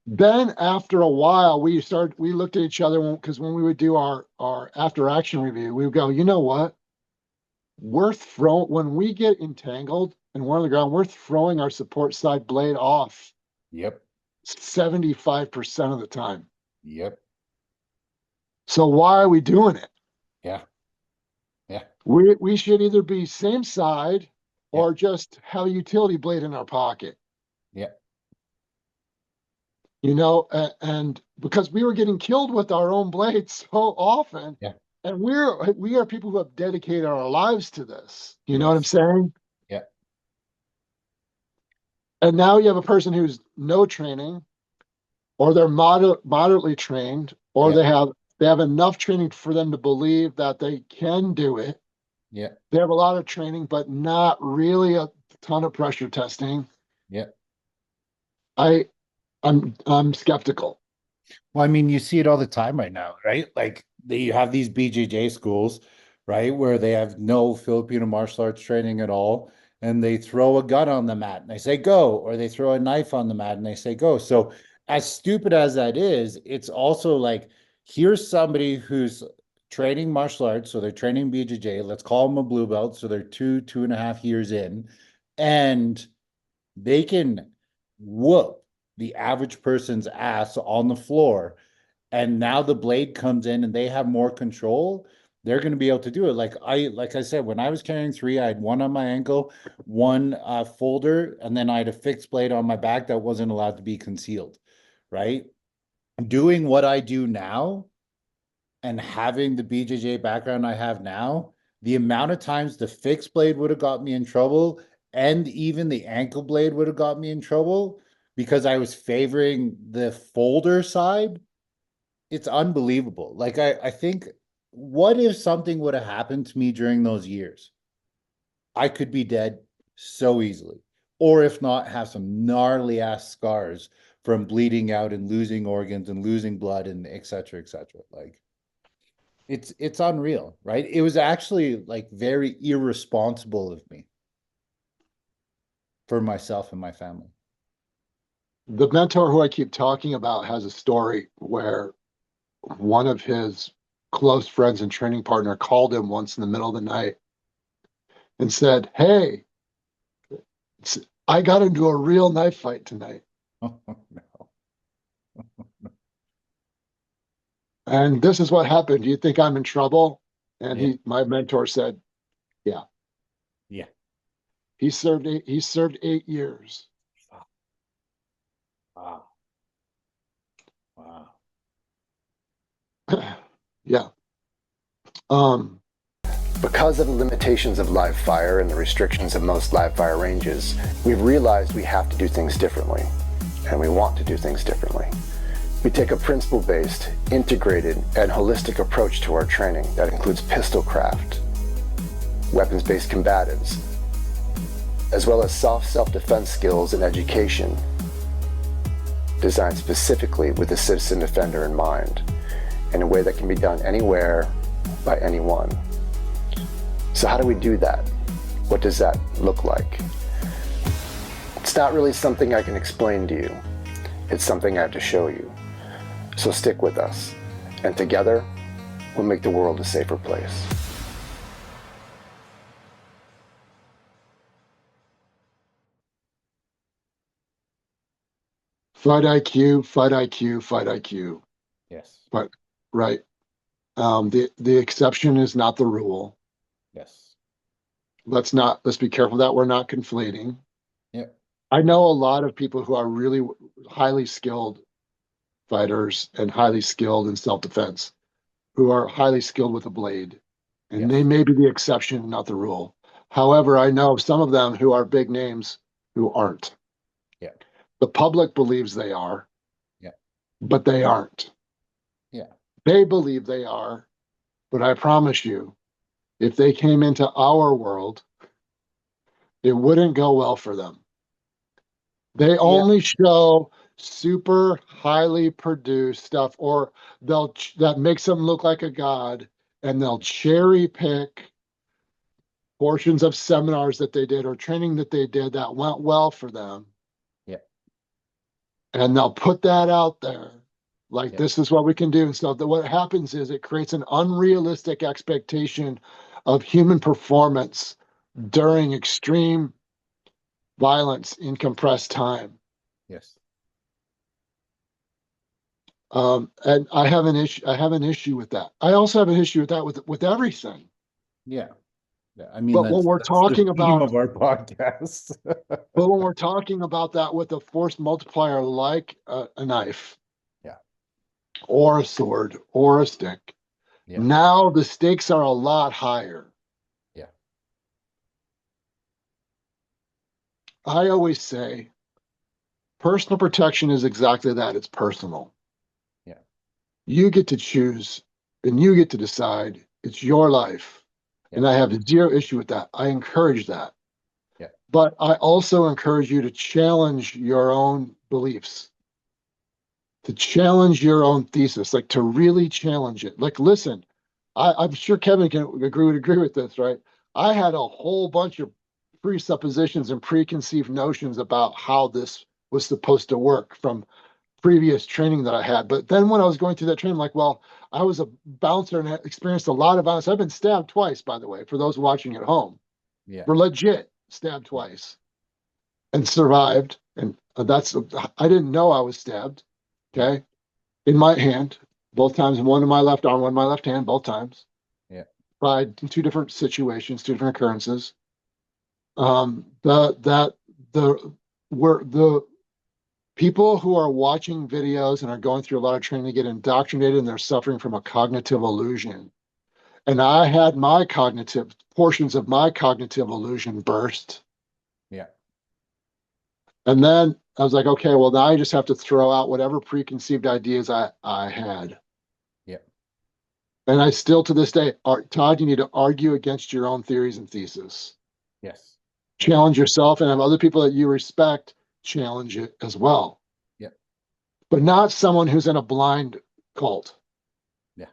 Then after a while, we looked at each other because when we would do our after action review, we would go, you know what? When we get entangled and we're on the ground, we're throwing our support side blade off Yep. 75% of the time. Yep. So why are we doing it? Yeah. Yeah. We should either be same side or Yeah. just have a utility blade in our pocket. Yeah. And because we were getting killed with our own blades so often, Yeah. and we are people who have dedicated our lives to this. You know what I'm Yes. saying? Yeah. And now you have a person who's no training, or they're moderately trained, or Yeah. they have enough training for them to believe that they can do it. Yeah. They have a lot of training, but not really a ton of pressure testing. Yeah. I'm skeptical. Well, I mean, you see it all the time right now, right? Like you have these BJJ schools, right, where they have no Filipino martial arts training at all, and they throw a gun on the mat and they say go, or they throw a knife on the mat and they say go. So, as stupid as that is, it's also like here's somebody who's training martial arts, so they're training BJJ. Let's call them a blue belt, so they're 2.5 years in, and they can whoop the average person's ass on the floor. And now the blade comes in and they have more control. They're going to be able to do it. Like I said, when I was carrying three, I had one on my ankle, one folder, and then I had a fixed blade on my back that wasn't allowed to be concealed. Right. Doing what I do now and having the BJJ background I have now, the amount of times the fixed blade would have got me in trouble and even the ankle blade would have got me in trouble because I was favoring the folder side, it's unbelievable. Like I think, what if something would have happened to me during those years? I could be dead so easily. Or if not, have some gnarly ass scars from bleeding out and losing organs and losing blood and et cetera, et cetera. Like it's unreal, right? It was actually like very irresponsible of me for myself and my family. The mentor who I keep talking about has a story where one of his close friends and training partner called him once in the middle of the night and said, "Hey, I got into a real knife fight tonight." Oh, no. And this is what happened. Do you think I'm in trouble? And Yeah. my mentor said, yeah. Yeah. He served 8 years. Wow. Wow. Yeah. Because of the limitations of live fire and the restrictions of most live fire ranges, we've realized we have to do things differently, and we want to do things differently. We take a principle-based, integrated, and holistic approach to our training that includes pistol craft, weapons-based combatives, as well as soft self-defense skills and education, designed specifically with the citizen defender in mind, in a way that can be done anywhere by anyone. So how do we do that? What does that look like? It's not really something I can explain to you. It's something I have to show you. So stick with us, and together, we'll make the world a safer place. Fight IQ, fight IQ, fight IQ. Yes. But right. The exception is not the rule. Yes. Let's be careful that we're not conflating. Yeah. I know a lot of people who are really highly skilled fighters and highly skilled in self-defense, who are highly skilled with a blade. And Yes. they may be the exception, not the rule. However, I know some of them who are big names who aren't. Yeah. The public believes they are. Yeah. But they aren't. Yeah. They believe they are, but I promise you, if they came into our world, it wouldn't go well for them. They only show super highly produced stuff, or that makes them look like a god, and they'll cherry pick portions of seminars that they did or training that they did that went well for them. Yeah. And they'll put that out there. Like, Yeah. this is what we can do. And so what happens is it creates an unrealistic expectation of human performance during extreme violence in compressed time. Yes. And I have an issue with that. I also have an issue with that with everything. Yeah. Yeah. I mean, But when we're that's the talking theme about of our podcast. but when we're talking about that with a force multiplier like a knife, Yeah. or a sword, or a stick, Yeah. now the stakes are a lot higher. Yeah. I always say Personal protection is exactly that. It's personal. Yeah. You get to choose and you get to decide. It's your life. Yeah. And I have zero issue with that. I encourage that. Yeah. But I also encourage you to challenge your own beliefs, to challenge your own thesis, like to really challenge it. Like, listen, I'm sure Kevin can would agree with this, right? I had a whole bunch of presuppositions and preconceived notions about how this was supposed to work from previous training that I had. But then when I was going through that training, I'm like, well, I was a bouncer and had experienced a lot of violence. I've been stabbed twice, by the way, for those watching at home. Yeah. We're legit stabbed twice and survived. And I didn't know I was stabbed. Okay. In my hand, both times, one in my left arm, one in my left hand, both times. Yeah. By two different situations, two different occurrences. The people who are watching videos and are going through a lot of training to get indoctrinated and they're suffering from a cognitive illusion. And I had portions of my cognitive illusion burst. Yeah. And then I was like, okay, well, now I just have to throw out whatever preconceived ideas I had. Yeah. And I still to this day, Todd, you need to argue against your own theories and thesis. Yes. Challenge yourself and have other people that you respect challenge it as well. Yeah. But not someone who's in a blind cult. Yeah.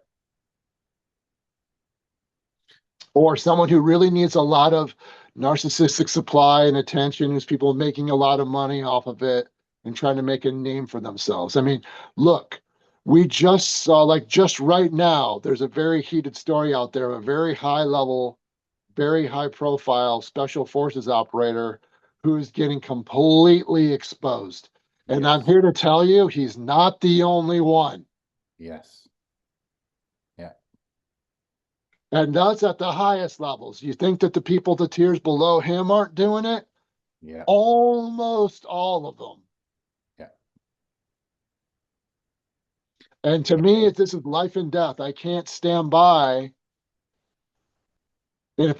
Or someone who really needs a lot of narcissistic supply and attention, who's people making a lot of money off of it and trying to make a name for themselves. I mean, look, we just saw, like, just right now, there's a very heated story out there of a very high level, very high profile special forces operator who is getting completely exposed. And I'm Yes. here to tell you, he's not the only one. Yes. Yeah. And that's at the highest levels. You think that the people, the tiers below him aren't doing it? Yeah. Almost all of them. Yeah. And to me, this is life and death. I can't stand by. And if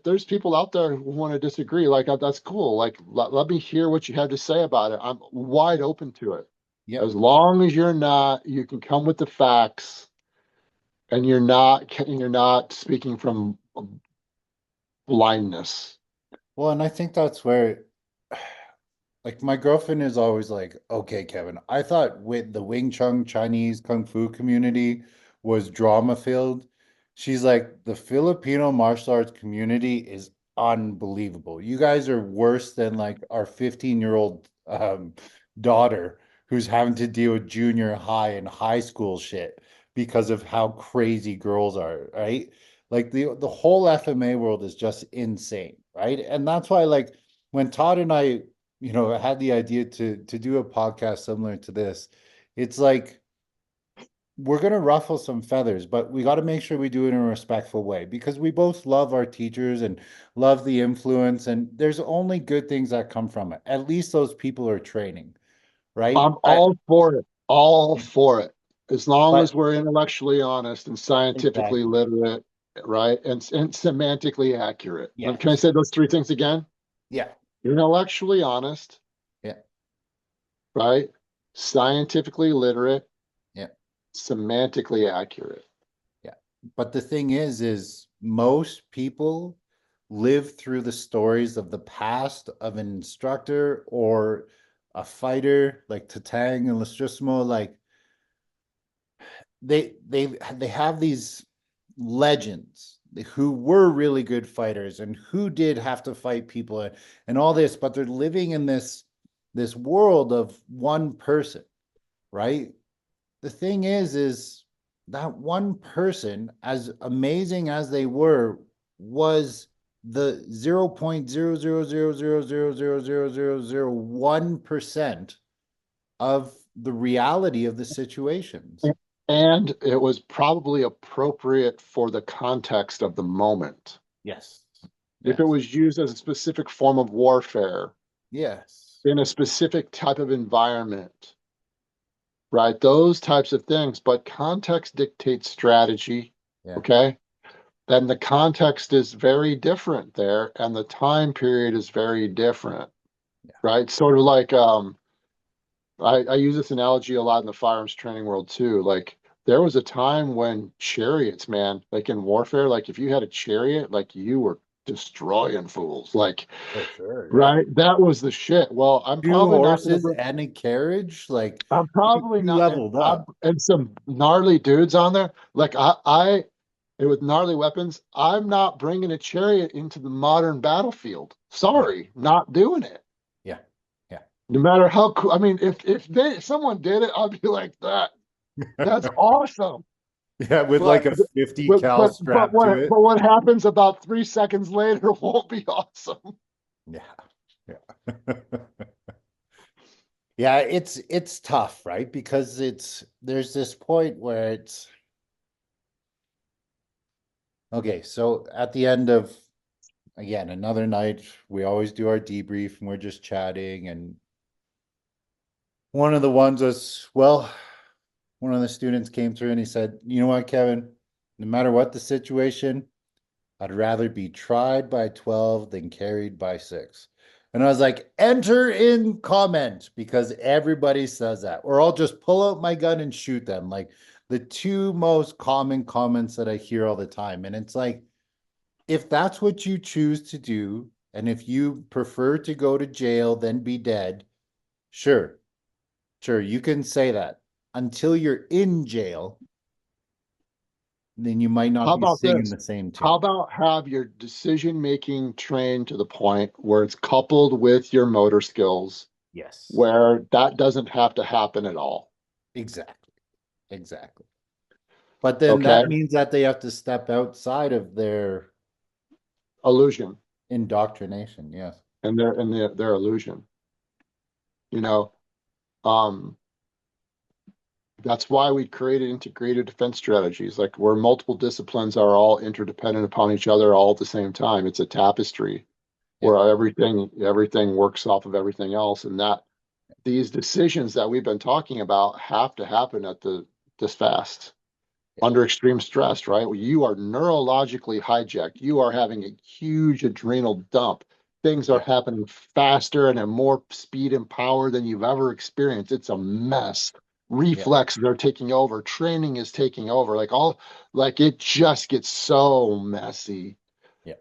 there's people out there who want to disagree, like that's cool. Like, let me hear what you have to say about it. I'm wide open to it. Yeah. As long as you can come with the facts and you're not speaking from blindness. Well, and I think that's where, like, my girlfriend is always like, okay, Kevin, I thought with the Wing Chun Chinese Kung Fu community was drama filled. She's like, the Filipino martial arts community is unbelievable. You guys are worse than like our 15-year-old daughter who's having to deal with junior high and high school shit because of how crazy girls are, right? Like the whole FMA world is just insane, right? And that's why, like, when Todd and I, had the idea to do a podcast similar to this, it's like we're gonna ruffle some feathers, but we got to make sure we do it in a respectful way because we both love our teachers and love the influence, and there's only good things that come from it. At least those people are training, right? I'm all for it. All Yeah. for it. As long as But we're intellectually honest and scientifically exactly, literate, right? And semantically accurate. Can I yes, say those three things again? yeah, Intellectually honest, yeah, right? Scientifically literate, yeah. semantically accurate. Yeah. But the thing is most people live through the stories of the past of an instructor or a fighter like Tatang and Lestrissimo. Like they have these legends who were really good fighters and who did have to fight people and all this, but they're living in this world of one person, right? The thing is that one person, as amazing as they were, was the 0.00000000001% of the reality of the situations. And it was probably appropriate for the context of the moment. Yes. If it Yes. was used as a specific form of warfare Yes. in a specific type of environment, right? Those types of things, but context dictates strategy. Yeah. Okay. Then the context is very different there, and the time period is very different, Yeah. right? Sort of like I use this analogy a lot in the firearms training world too. Like there was a time when chariots, man, like in warfare, like if you had a chariot, like you were destroying fools. Like, For sure, yeah. right? That was the shit. Well, I'm Two probably not gonna horses bring and a carriage, like I'm probably you not and leveled up. some gnarly dudes on there. Like and with gnarly weapons, I'm not bringing a chariot into the modern battlefield. Yeah, Sorry, not doing it. yeah, yeah. No matter how cool. I mean, if someone did it, I'd be like that. That's awesome. Yeah, with But like a 50 cal strap to it. but what happens about 3 seconds later won't be awesome. Yeah, yeah. Yeah, it's tough, right? Because there's this point where it's okay, so at the end of again, another night, we always do our debrief and we're just chatting. And one of the ones was, well, one of the students came through and he said, you know what, Kevin, no matter what the situation, I'd rather be tried by 12 than carried by 6. And I was like, enter in comment because everybody says that. Or I'll just pull out my gun and shoot them. Like the two most common comments that I hear all the time. And it's like, if that's what you choose to do, and if you prefer to go to jail than be dead, sure, sure, you can say that. Until you're in jail, then you might not How be about singing this? the same How tune. about have your decision making trained to the point where it's coupled with your motor skills, Yes, where that doesn't have to happen at all? exactly, exactly. But then Okay, that means that they have to step outside of their illusion indoctrination. Yes. and their illusion. You know, um, that's why we created integrated defense strategies, like where multiple disciplines are all interdependent upon each other all at the same time. It's a tapestry Yeah. where everything works off of everything else, and that these decisions that we've been talking about have to happen at this fast Yeah. under extreme stress, right? You are neurologically hijacked. You are having a huge adrenal dump. Things are Yeah. happening faster and at more speed and power than you've ever experienced. It's a mess. Yeah. Reflexes are taking over. Training is taking over. Like it just gets so messy, Yeah.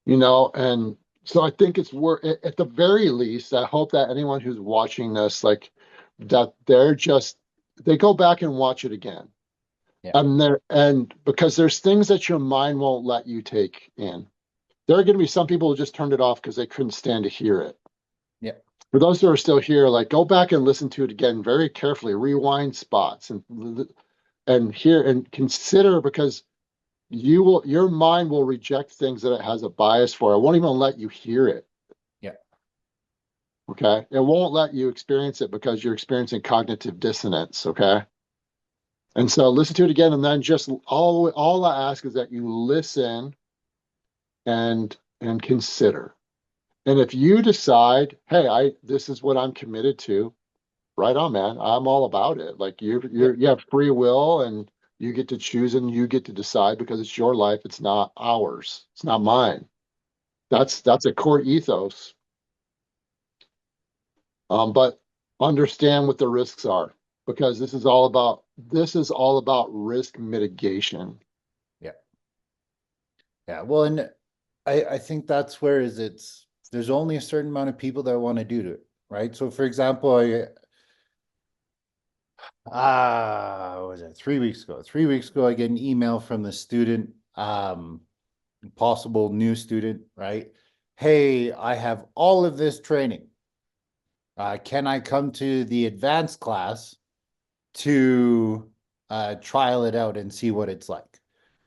and so I think it's worth at the very least, I hope that anyone who's watching this, like that they go back and watch it again. Yeah. And because there's things that your mind won't let you take in. There are going to be some people who just turned it off because they couldn't stand to hear it. Yeah. For those who are still here, like go back and listen to it again very carefully, rewind spots and hear and consider, because your mind will reject things that it has a bias for. It won't even let you hear it. Yeah. Okay. It won't let you experience it because you're experiencing cognitive dissonance. Okay. And so listen to it again, and then just all I ask is that you listen and consider. And if you decide, hey, I this is what I'm committed to, right on, man. I'm all about it. Like Yeah. you have free will and you get to choose and you get to decide because it's your life. It's not ours. It's not mine. That's a core ethos. But understand what the risks are, because this is all about risk mitigation. Yeah. Yeah. Well, and I think that's where is there's only a certain amount of people that want to do it, right? So for example, what was it 3 weeks ago? 3 weeks ago, I get an email from the student, possible new student, right? Hey, I have all of this training. Can I come to the advanced class to trial it out and see what it's like?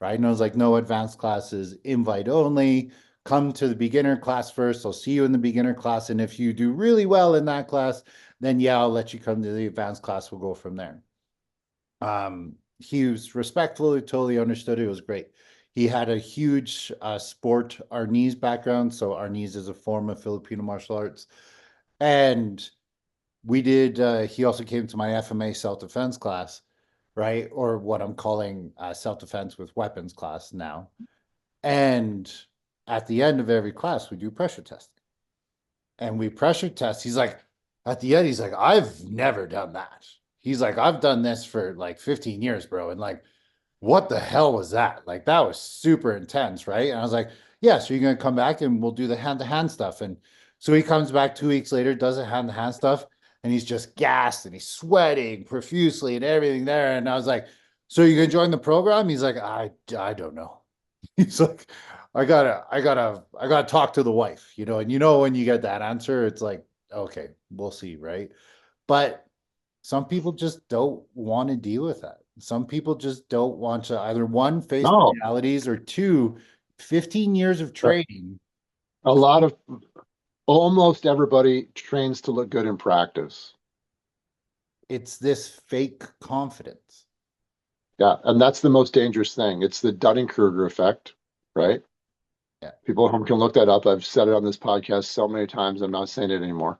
Right. And I was like, no, advanced classes, invite only. Come to the beginner class first. I'll see you in the beginner class. And if you do really well in that class, then yeah, I'll let you come to the advanced class. We'll go from there. He was respectful, he totally understood it. It was great. He had a huge sport Arnis background. So Arnis is a form of Filipino martial arts. And we did, he also came to my FMA self-defense class, right? Or what I'm calling self-defense with weapons class now. And at the end of every class, we do pressure testing. And we pressure test. He's like, at the end, he's like, I've never done that. He's like, I've done this for like 15 years, bro. And like, what the hell was that? Like, that was super intense, right? And I was like, yeah, so you're going to come back and we'll do the hand to hand stuff. And so he comes back 2 weeks later, does the hand to hand stuff, and he's just gassed and he's sweating profusely and everything there. And I was like, so you're going to join the program? He's like, I don't know. He's like, I gotta talk to the wife, and when you get that answer, it's like, okay, we'll see, right? But some people just don't want to deal with that. Some people just don't want to either one, face the No, realities, or two, 15 years of training. a lot of almost everybody trains to look good in practice. It's this fake confidence. Yeah, and that's the most dangerous thing. It's the Dunning-Kruger effect, right? Yeah. People at home can look that up. I've said it on this podcast so many times. I'm not saying it anymore.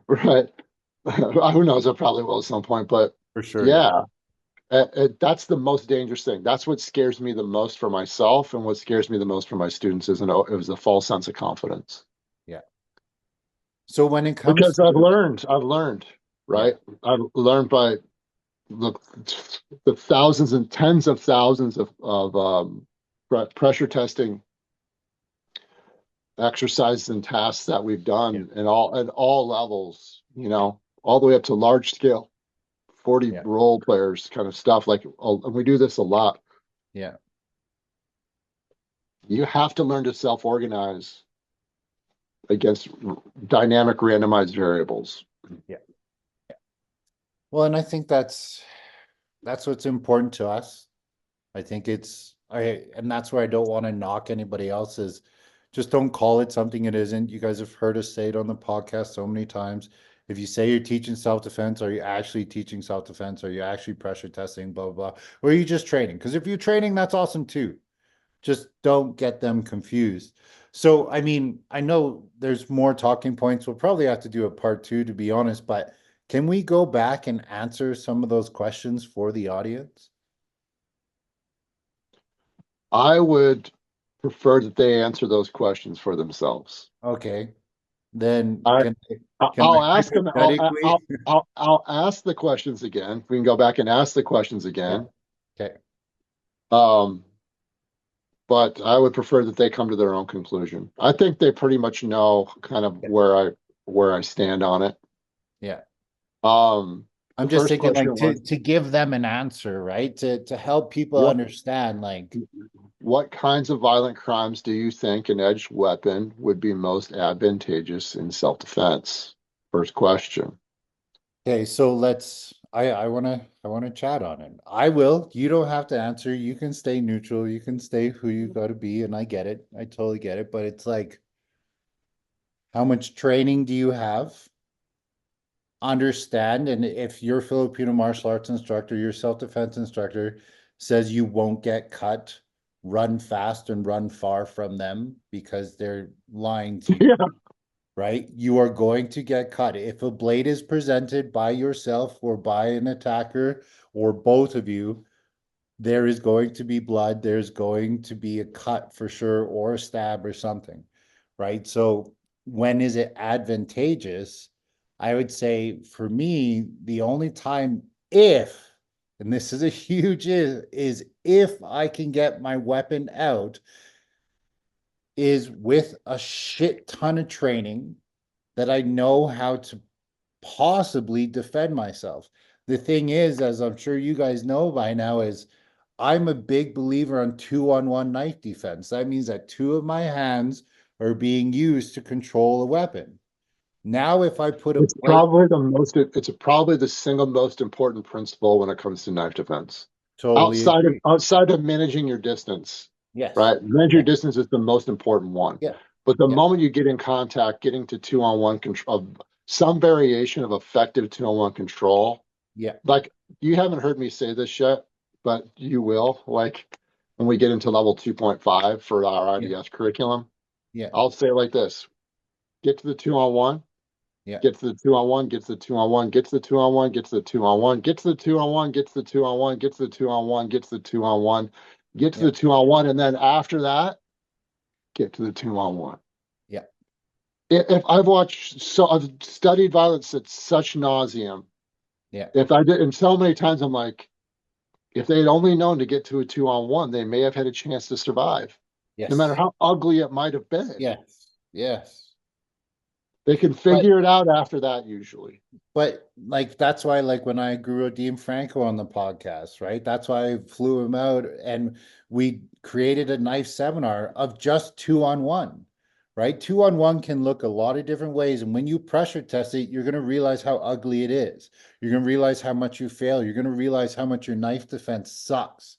Right. Who knows? I probably will at some point, but For sure. yeah, that's the most dangerous thing. That's what scares me the most for myself, and what scares me the most for my students is it was a false sense of confidence. Yeah. So when it comes Because to, I've learned, yeah, right? I've learned by the, the thousands and tens of thousands of pressure testing exercises and tasks that we've yeah, done and all at all levels, all the way up to large scale 40 yeah, role players kind of stuff. Like, and we do this a lot. yeah, You have to learn to self-organize against dynamic randomized variables. yeah. Well, and I think that's what's important to us. I think and that's where I don't want to knock anybody else, is just don't call it something it isn't. You guys have heard us say it on the podcast so many times. If you say you're teaching self-defense, are you actually teaching self-defense? Are you actually pressure testing, blah, blah, blah? Or are you just training? Because if you're training, that's awesome too. Just don't get them confused. So, I mean, I know there's more talking points. We'll probably have to do a part two, to be honest, but can we go back and answer some of those questions for the audience? I would prefer that they answer those questions for themselves. Okay. Then I, can I I'll ask them. hypothetically? I'll ask the questions again. We can go back and ask the questions Yeah. again. Okay. Um, but I would prefer that they come to their own conclusion. I think they pretty much know kind of Yeah. where I stand on it. Yeah. Um, I'm the just first thinking, question like, was, to give them an answer, right? To help people what understand, like, what kinds of violent crimes do you think an edged weapon would be most advantageous in self-defense? First question. okay, so I wanna chat on it. I will. You don't have to answer. You can stay neutral. You can stay who you gotta be, and I get it. I totally get it. But it's like, how much training do you have? Understand, and if your Filipino martial arts instructor, your self-defense instructor says you won't get cut, run fast and run far from them because they're lying to you, Yeah. right? You are going to get cut. If a blade is presented by yourself or by an attacker or both of you, there is going to be blood, there's going to be a cut for sure, or a stab or something, right? So when is it advantageous? I would say for me, the only time, if, and this is a huge is if I can get my weapon out, is with a shit ton of training that I know how to possibly defend myself. The thing is, as I'm sure you guys know by now, is I'm a big believer on 2-on-1 knife defense. That means that two of my hands are being used to control a weapon. Now, if I put a blade, It's probably the single most important principle when it comes to knife defense. totally agree. Outside of managing your distance, Yes. right? Managing your Yeah. distance is the most important one. Yeah. But the Yeah. moment you get in contact, getting to 2-on-1 control, some variation of effective 2-on-1 control, Yeah. like you haven't heard me say this yet, but you will. Like when we get into level 2.5 for our Yeah. IDS curriculum, Yeah. I'll say it like this: get to the 2-on-1. Yeah. Get to the 2-on-1, get to the 2-on-1, get to the 2-on-1, get to the 2-on-1, get to the 2-on-1, get to the 2-on-1, get to the 2-on-1, get to the 2-on-1, get to Yeah. the 2-on-1, and then after that, get to the 2-on-1. Yeah. if I've watched, so I've studied violence at such nauseum. Yeah. If I did, and so many times I'm like, if they had only known to get to a 2-on-1, they may have had a chance to survive, no matter Yes. how ugly it might have been. Yes. Yes. They can figure it out after that usually. But like that's why, like when I grew Dean Franco on the podcast, right? That's why I flew him out and we created a knife seminar of just 2-on-1, right? 2-on-1 can look a lot of different ways. And when you pressure test it, you're going to realize how ugly it is. You're going to realize how much you fail. You're going to realize how much your knife defense sucks,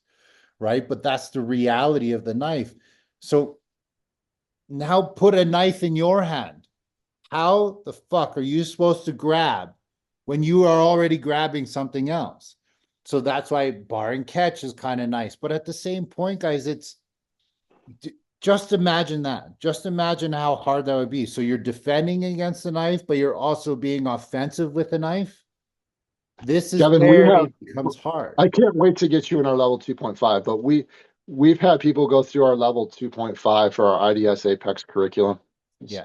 right? But that's the reality of the knife. So now put a knife in your hand. How the fuck are you supposed to grab when you are already grabbing something else? So that's why bar and catch is kind of nice. But at the same point, guys, it's just imagine that. Just imagine how hard that would be. So you're defending against the knife, but you're also being offensive with the knife. This is Kevin, where it becomes hard. I can't wait to get you in our level 2.5, but we've had people go through our level 2.5 for our IDS Apex curriculum. Yeah.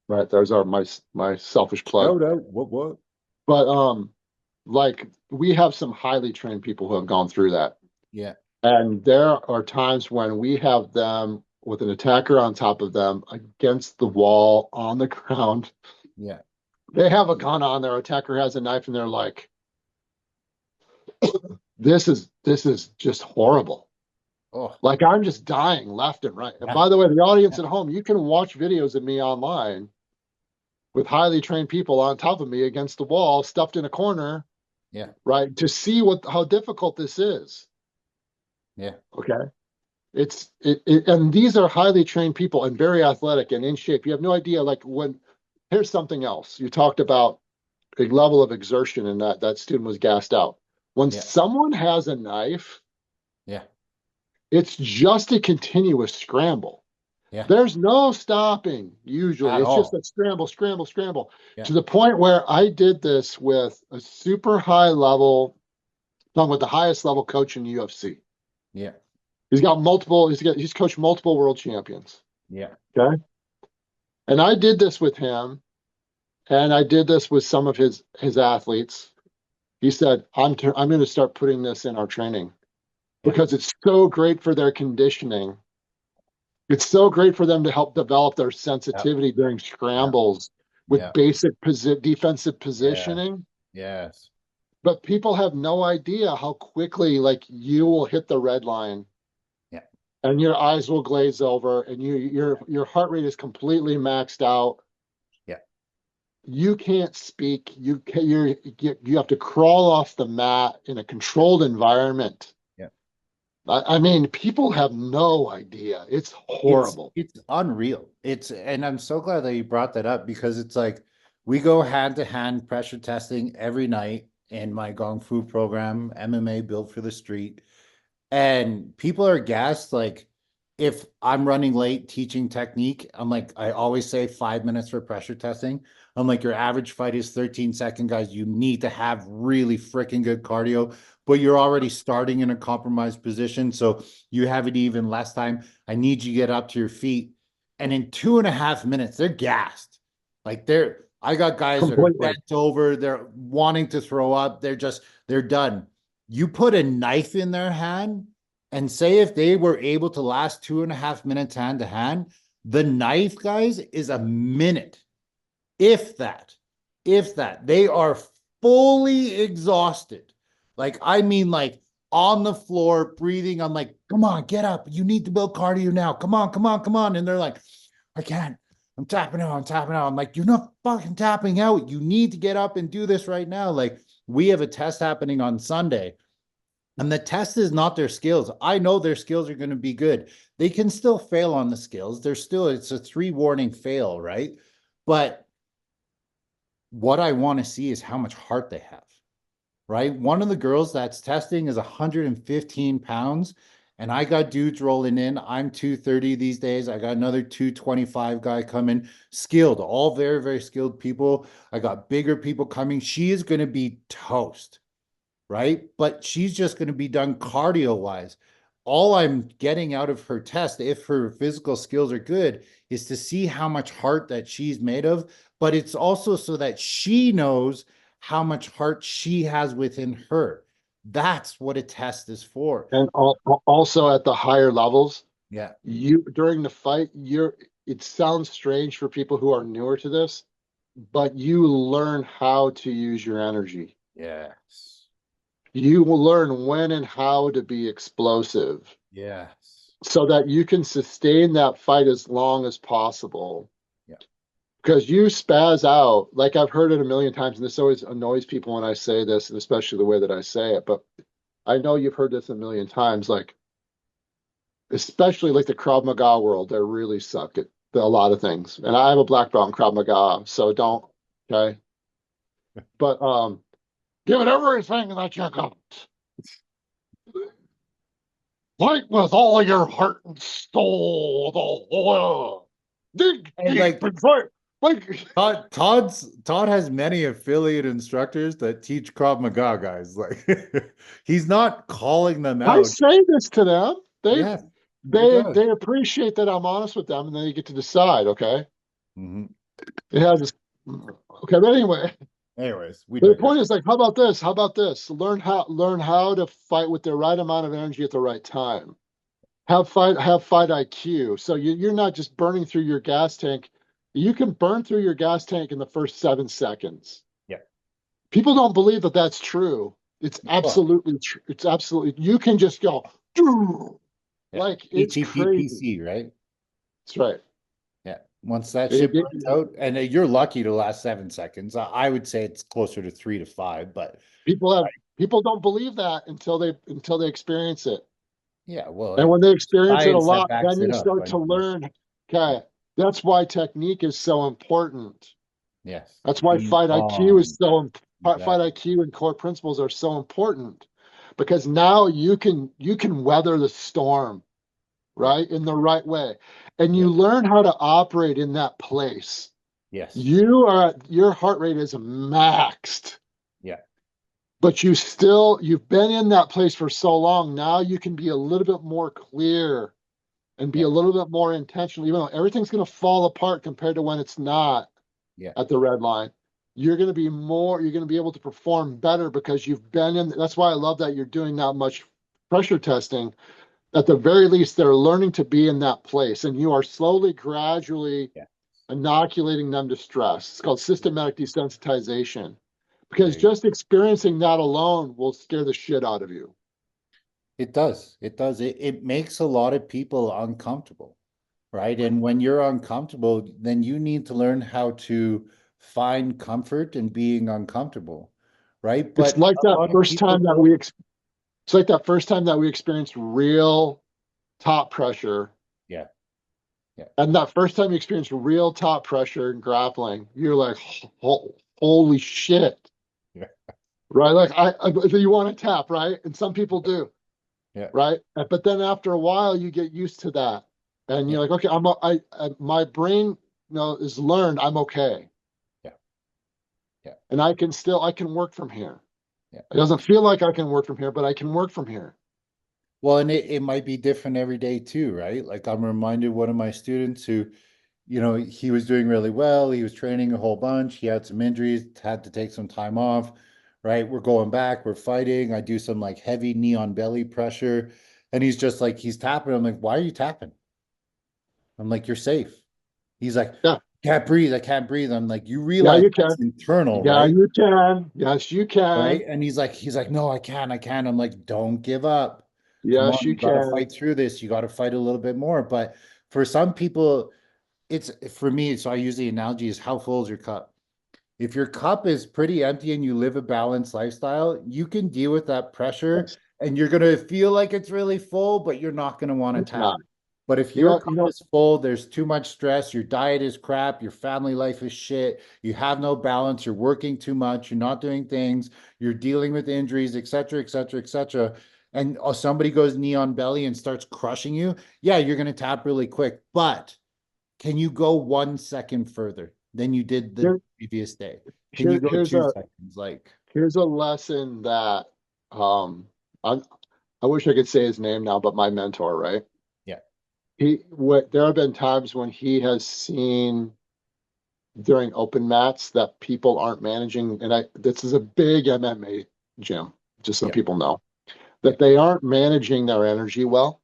Right. There's my selfish plug. What? But like we have some highly trained people who have gone through that. Yeah. And there are times when we have them with an attacker on top of them against the wall on the ground. Yeah. They have a gun on, their attacker has a knife, and they're like, this is just horrible. Oh, Like I'm just dying left and right. And yeah. by the way, the audience at home, you can watch videos of me online with highly trained people on top of me against the wall, stuffed in a corner. Yeah. Right. To see how difficult this is. Yeah. Okay. And these are highly trained people and very athletic and in shape. You have no idea. Like here's something else. You talked about a level of exertion and that student was gassed out. When someone has a knife, Yeah. it's just a continuous scramble. Yeah. There's no stopping usually. At It's all. just a scramble, scramble, scramble. Yeah. To the point where I did this with a super high level, with the highest level coach in UFC. Yeah. He's coached multiple world champions. Yeah. Okay. And I did this with him, and I did this with some of his athletes. He said, I'm going to start putting this in our training because it's so great for their conditioning. It's so great for them to help develop their sensitivity during scrambles with basic defensive positioning. Yes. But people have no idea how quickly, like, you will hit the red line. Yeah. And your eyes will glaze over, and your heart rate is completely maxed out. Yeah. You can't speak. You have to crawl off the mat in a controlled environment. Yeah. I mean, people have no idea. It's horrible. It's unreal. And I'm so glad that you brought that up because it's like we go hand to hand pressure testing every night in my Gong Fu program, MMA built for the street. And people are gassed. Like if I'm running late teaching technique, I'm like, I always say 5 minutes for pressure testing. I'm like, your average fight is 13-second, guys. You need to have really freaking good cardio, but you're already starting in a compromised position. So you have it even less time. I need you to get up to your feet. And in 2.5 minutes, they're gassed. Like I got guys that are bent over, they're wanting to throw up, they're done. You put a knife in their hand and say if they were able to last 2.5 minutes hand to hand, the knife, guys, is a minute. If that, they are fully exhausted. Like, I mean, like on the floor, breathing. I'm like, come on, get up. You need to build cardio now. Come on. And they're like, I can't. I'm tapping out. I'm like, you're not fucking tapping out. You need to get up and do this right now. Like, we have a test happening on Sunday, and the test is not their skills. I know their skills are going to be good. They can still fail on the skills. It's a 3 warning fail, right? But what I want to see is how much heart they have, right? One of the girls that's testing is 115 pounds. And I got dudes rolling in. I'm 230 these days. I got another 225 guy coming, skilled, all very, very skilled people. I got bigger people coming. She is going to be toast, right? But she's just going to be done cardio wise. all I'm getting out of her test, if her physical skills are good, is to see how much heart that she's made of. But it's also so that she knows how much heart she has within her. That's what a test is for. And also at the higher levels, Yeah. you during the fight, it sounds strange for people who are newer to this, but you learn how to use your energy. Yes. You will learn when and how to be explosive Yes. so that you can sustain that fight as long as possible. Yeah. Because you spaz out, like I've heard it a million times, and this always annoys people when I say this, and especially the way that I say it, but I know you've heard this a million times, like, especially like the Krav Maga world, they really suck at a lot of things. And I have a black belt in Krav Maga, so don't, okay? But give it everything that you got. Fight with all your heart and soul. Dig And deep like and fight. Like, Todd has many affiliate instructors that teach Krav Maga guys. Like he's not calling them I out. say this to them. They Yeah, he they does. they appreciate that I'm honest with them, and then you get to decide. Okay, Mhm. it has this. Okay, but anyway, Anyways, we the digress. point is like, how about this? How about this? Learn how to fight with the right amount of energy at the right time. Have fight IQ. So you're not just burning through your gas tank. You can burn through your gas tank in the first 7 seconds. Yeah. People don't believe that that's true. It's Well, absolutely true. It's absolutely. You can just go, "Doo." yeah. Like it's crazy. ETPPC, right? That's right. Yeah. Once that It- shit burns it- out, and you're lucky to last 7 seconds. I would say it's closer to 3 to 5, but people don't believe that until they experience it. yeah, well, And when they experience it a science that lot, backs then it you up. start I to mean, learn. yeah, Okay, that's why technique is so important. yes. That's why Being fight IQ is calm. so fight Exactly. IQ and core principles are so important because now you can weather the storm, Yeah. right? In the right way. And Yeah. you learn how to operate in that place. Yes. Your heart rate is maxed, Yeah. but you've been in that place for so long. Now you can be a little bit more clear and be Yeah. a little bit more intentional, even though everything's going to fall apart compared to when it's not Yeah. at the red line. You're going to be able to perform better because you've been in. That's why I love that you're doing that much pressure testing. At the very least, they're learning to be in that place, and you are slowly, gradually Yeah. inoculating them to stress. It's called Yeah. systematic desensitization because There you go. just experiencing that alone will scare the shit out of you. It does. It does. It makes a lot of people uncomfortable, right? And when you're uncomfortable, then you need to learn how to find comfort in being uncomfortable, right? It's But like a that lot of first people time that don't. it's like that first time that we experienced real top pressure. Yeah. Yeah. And that first time you experience real top pressure and grappling, you're like, holy shit, Yeah. right? Like you want to tap, right? And some people do, Yeah. right? But then after a while, you get used to that, and Yeah. you're like, okay, my brain, is learned. I'm okay, Yeah. Yeah. and I can work from here. Yeah. It doesn't feel like I can work from here, but I can work from here. Well, and it might be different every day too, right? Like I'm reminded one of my students who, he was doing really well. He was training a whole bunch. He had some injuries, had to take some time off, right? We're going back, we're fighting. I do some like heavy knee on belly pressure. And he's just like, he's tapping. I'm like, why are you tapping? I'm like, you're safe. He's like, Yeah, can't breathe. I can't breathe. I'm like, you yeah, realize you that's can. internal, Yeah, right? you can. Yes, you Right. can. And he's like, no, I can't. I can't. I'm like, don't give up. Come Yes, on, you you got to can. fight through this. You got to fight a little bit more. But for some people, it's for me. So I use the analogy is how full is your cup? If your cup is pretty empty and you live a balanced lifestyle, you can deal with that pressure Yes. and you're going to feel like it's really full, but you're not going to want to It's tap. not. But if You your know, cup is full, there's too much stress, your diet is crap, your family life is shit, you have no balance, you're working too much, you're not doing things, you're dealing with injuries, et cetera, et cetera, et cetera. And somebody goes knee on belly and starts crushing you, yeah, you're going to tap really quick. But can you go 1 second further than you did the here, previous day? Can you here, go here's two a seconds? Like, here's a lesson that um I'm I wish I could say his name now, but my mentor, right? Yeah. There have been times when he has seen during open mats that people aren't managing, and this is a big MMA gym, just so Yeah. people know, Yeah. that they aren't managing their energy well.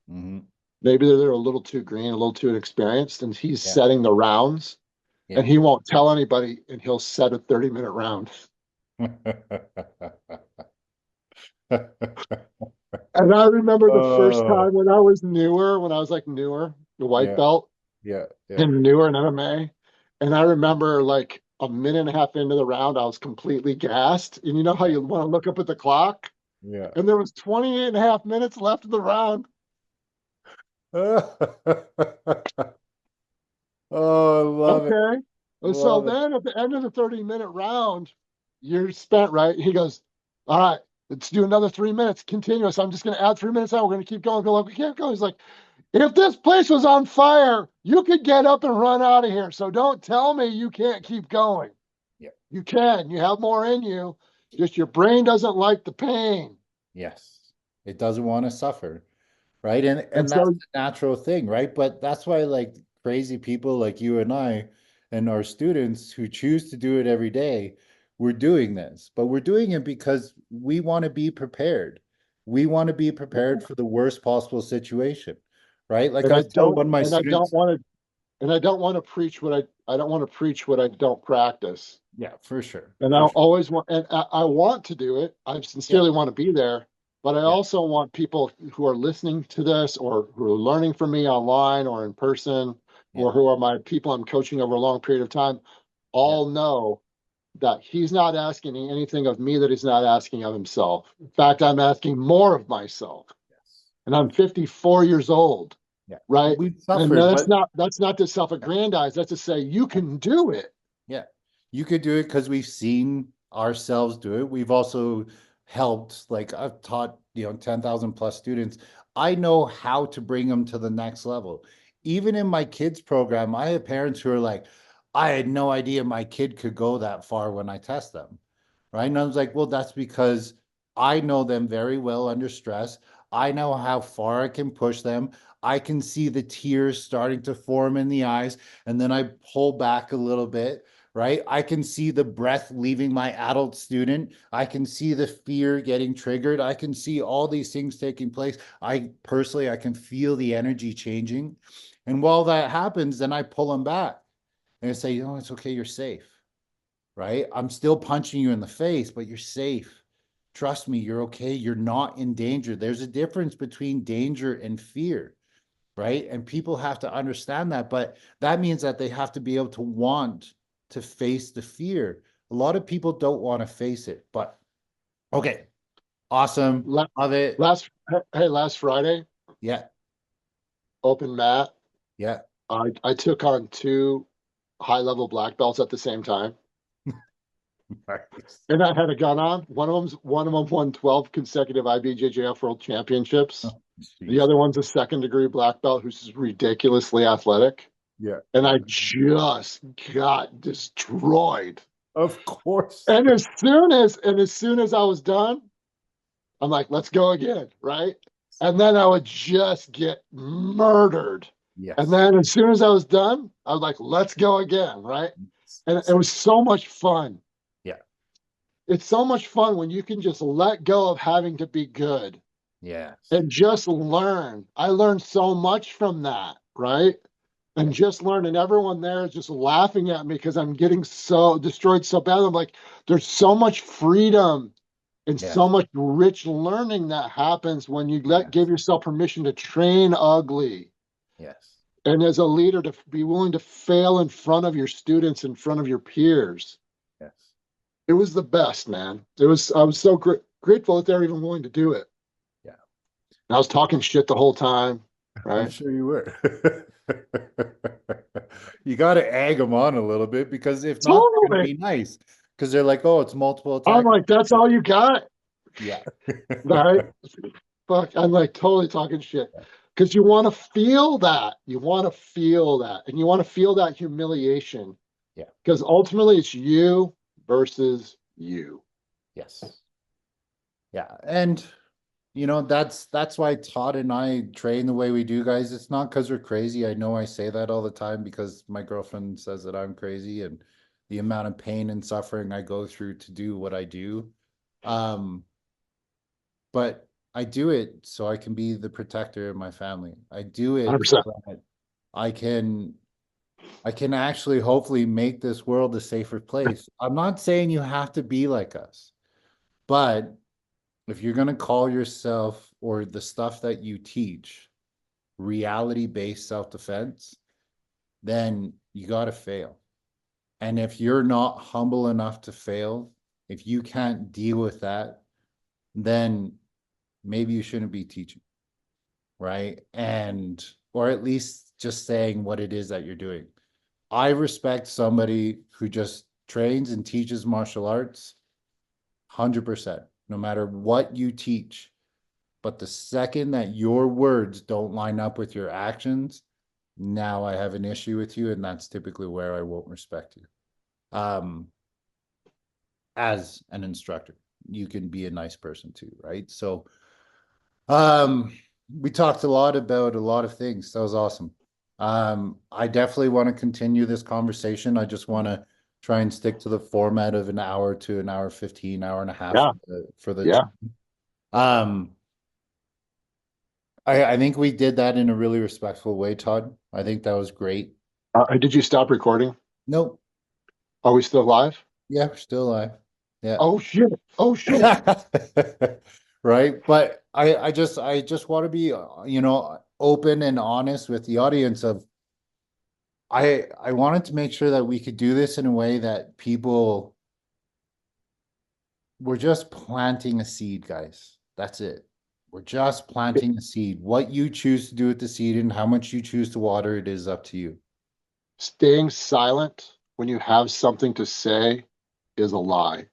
Mm-hmm. Maybe they're a little too green, a little too inexperienced, and he's Yeah. setting the rounds, Yeah. and he won't tell anybody, and he'll set a 30-minute round. And I remember the first Oh, time when I was newer, the white yeah, belt, yeah, yeah, and newer in MMA. And I remember like a minute and a half into the round, I was completely gassed. And you know how yeah, you want to look up at the clock? yeah. And there was 28 and a half minutes left of the round. Oh, I love it. Okay. And so Love it. then at the end of the 30-minute round, you're spent, right? He goes, all right, let's do another 3 minutes continuous. I'm just going to add 3 minutes on. We're going to keep going. We can't go. He's like, if this place was on fire, you could get up and run out of here. So don't tell me you can't keep going. Yeah. You can. You have more in you. Just your brain doesn't like the pain. Yes. It doesn't want to suffer. Right. And And that's so, the natural thing, right? But that's why like crazy people like you and I and our students who choose to do it every day, we're doing this. But we're doing it because we want to be prepared. We want to be prepared for the worst possible situation. Right. Like and I I tell don't, one of my and I don't students, want to, and I don't want to preach I don't want to preach what I don't practice. yeah, for sure. And I For sure. always want, and I want to do it. I Yeah. sincerely want to be there. But I Yeah. also want people who are listening to this or who are learning from me online or in person, Yeah. or who are my people I'm coaching over a long period of time, Yeah. all know that he's not asking anything of me that he's not asking of himself. In fact, I'm asking more of myself. Yes. And I'm 54 years old, Yeah. right? We've And suffered, but that's not to self-aggrandize. That's to say you can do it. yeah, you could do it because we've seen ourselves do it. We've also helped, like I've taught, 10,000 plus students. I know how to bring them to the next level. Even in my kids program, I have parents who are like, I had no idea my kid could go that far when I test them. Right. And I was like, well, that's because I know them very well under stress. I know how far I can push them. I can see the tears starting to form in the eyes, and then I pull back a little bit, right? I can see the breath leaving my adult student. I can see the fear getting triggered. I can see all these things taking place. I personally, I can feel the energy changing. And while that happens, then I pull them back and I say, it's okay, you're safe, right? I'm still punching you in the face, but you're safe. Trust me, you're okay. You're not in danger. There's a difference between danger and fear, right? And people have to understand that, but that means that they have to be able to want to face the fear. A lot of people don't want to face it, but okay, awesome, La- love it. last Friday, Yeah, open mat. yeah. I took on two high-level black belts at the same time, Nice. and I had a gun on. One of them won 12 consecutive IBJJF World Championships. Oh, The jeez. other one's a second-degree black belt who's ridiculously athletic, Yeah, and I just got destroyed. of course. And as soon as I was done, I'm like, let's go again, right? And then I would just get murdered. And Yes. then as soon as I was done, I was like, let's go again, right? And it was so much fun. Yeah. It's so much fun when you can just let go of having to be good Yes. and just learn. I learned so much from that, right? And just learn, and everyone there is just laughing at me because I'm getting so destroyed so bad. I'm like, there's so much freedom and so Yes. much rich learning that happens when you give Yes. yourself permission to train ugly. Yes. And as a leader, to be willing to fail in front of your students, in front of your peers. Yes. It was the best, man. I was so grateful that they're even willing to do it. Yeah. And I was talking shit the whole time, I'm right? sure you were. You got to egg them on a little bit because if not, they're going to Totally. be nice because they're like, oh, it's multiple I'm attack. like, that's all you got, Yeah. right? Fuck, I'm like totally talking shit because you want to feel that. You want to feel that, and you want to feel that humiliation. Yeah. Because ultimately, it's you versus you. Yes. Yeah. And that's why Todd and I train the way we do, guys. It's not because we're crazy. I know I say that all the time because my girlfriend says that I'm crazy and the amount of pain and suffering I go through to do what I do. Um, but I do it so I can be the protector of my family. I do it so 100%. that I can I can actually hopefully make this world a safer place. I'm not saying you have to be like us, but if you're going to call yourself or the stuff that you teach reality-based self-defense, then you got to fail. And if you're not humble enough to fail, if you can't deal with that, then maybe you shouldn't be teaching, right? And, or at least just saying what it is that you're doing. I respect somebody who just trains and teaches martial arts 100%, no matter what you teach. But the second that your words don't line up with your actions, now I have an issue with you, and that's typically where I won't respect you. As an instructor, you can be a nice person too, right? So, we talked a lot about a lot of things. That was awesome. I definitely want to continue this conversation. I just want to try and stick to the format of an hour to an hour 15, hour and a half Yeah. for the Yeah. um I think we did that in a really respectful way, Todd. I think that was great. Did you stop recording? Nope. Are we still live? Yeah, we're still alive. Yeah. Oh shit. Oh shit. Right. But I just want to be, open and honest with the audience of I wanted to make sure that we could do this in a way that people were just planting a seed, guys. That's it. We're just planting a seed. What you choose to do with the seed and how much you choose to water it is up to you. Staying silent when you have something to say is a lie.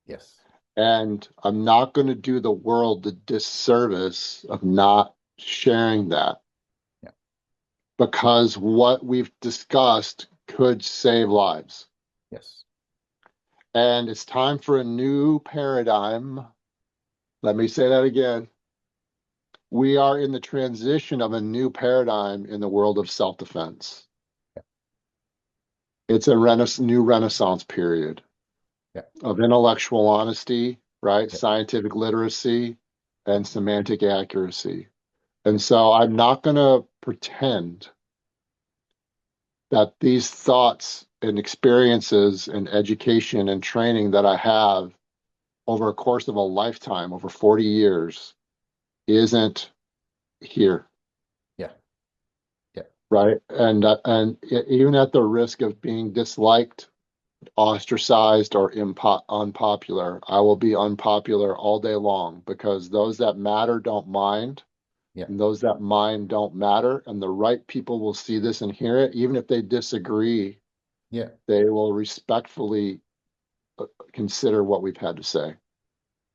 Yes. And I'm not going to do the world the disservice of not sharing that. Yeah. Because what we've discussed could save lives. Yes. And it's time for a new paradigm. Let me say that again. We are in the transition of a new paradigm in the world of self-defense. Yeah. It's a new renaissance period. Yeah. Of intellectual honesty, right? Yeah. Scientific literacy and semantic accuracy. And so I'm not going to pretend that these thoughts and experiences and education and training that I have over a course of a lifetime, over 40 years, isn't here. Yeah. Yeah. Right. And even at the risk of being disliked, ostracized, or unpopular, I will be unpopular all day long because those that matter don't mind. Yeah. And those that mind don't matter. And the right people will see this and hear it. Even if they disagree, Yeah. they will respectfully consider what we've had to say.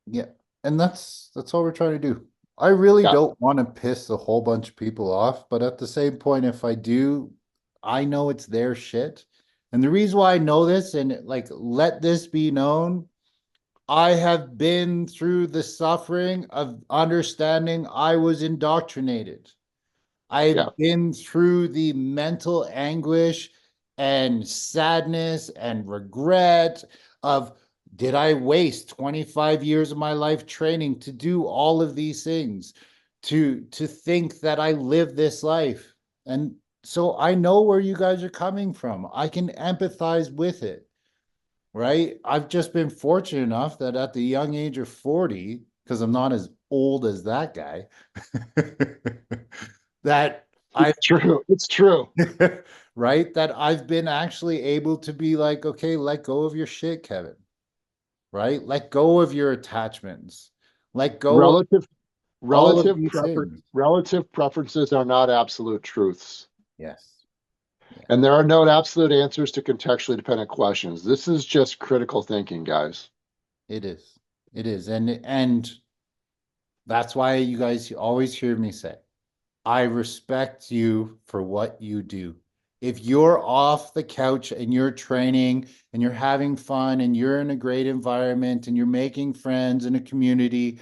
Yeah. And that's all we're trying to do. I really Yeah. don't want to piss a whole bunch of people off, but at the same point, if I do, I know it's their shit. And the reason why I know this and like let this be known, I have been through the suffering of understanding I was indoctrinated. Yeah. I've been through the mental anguish and sadness and regret of did I waste 25 years of my life training to do all of these things, to think that I live this life? And so I know where you guys are coming from. I can empathize with it, right? I've just been fortunate enough that at the young age of 40, because I'm not as old as that guy, that I It's true. It's true. right? That I've been actually able to be like, okay, let go of your shit, Kevin, right? Let go of your attachments, let go of Relative all of relative these things. relative preferences are not absolute truths. Yes. Yeah, And there are no absolute answers to contextually dependent questions. This is just critical thinking, guys. it is. It is. And that's why you guys always hear me say, I respect you for what you do. If you're off the couch and you're training and you're having fun and you're in a great environment and you're making friends in a community,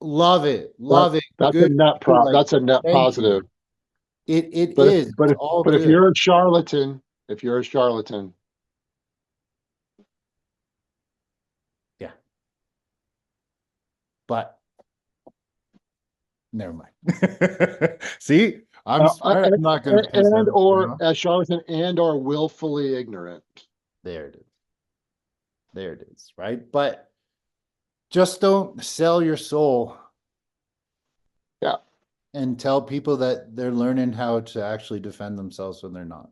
love it, That, love it. that's a Good, net good, like, that's a net thank positive. you. It But if, is. but It's if, all but if good. you're a charlatan, if you're a charlatan, Yeah. But never mind. See, I'm smart. I'm not gonna piss and everybody or off. a charlatan and or willfully ignorant. There it is. There it is, right? But just don't sell your soul Yeah. and tell people that they're learning how to actually defend themselves when they're not.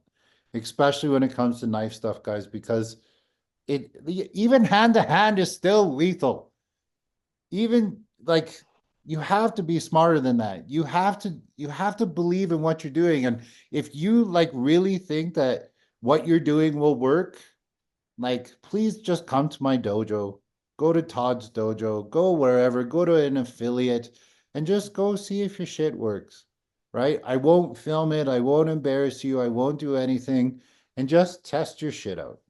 Especially when it comes to knife stuff, guys, because even hand to hand is still lethal. Even like you have to be smarter than that. You have to believe in what you're doing. And if you like really think that what you're doing will work, like please just come to my dojo, go to Todd's dojo, go wherever, go to an affiliate and just go see if your shit works. Right? I won't film it, I won't embarrass you, I won't do anything, and just test your shit out.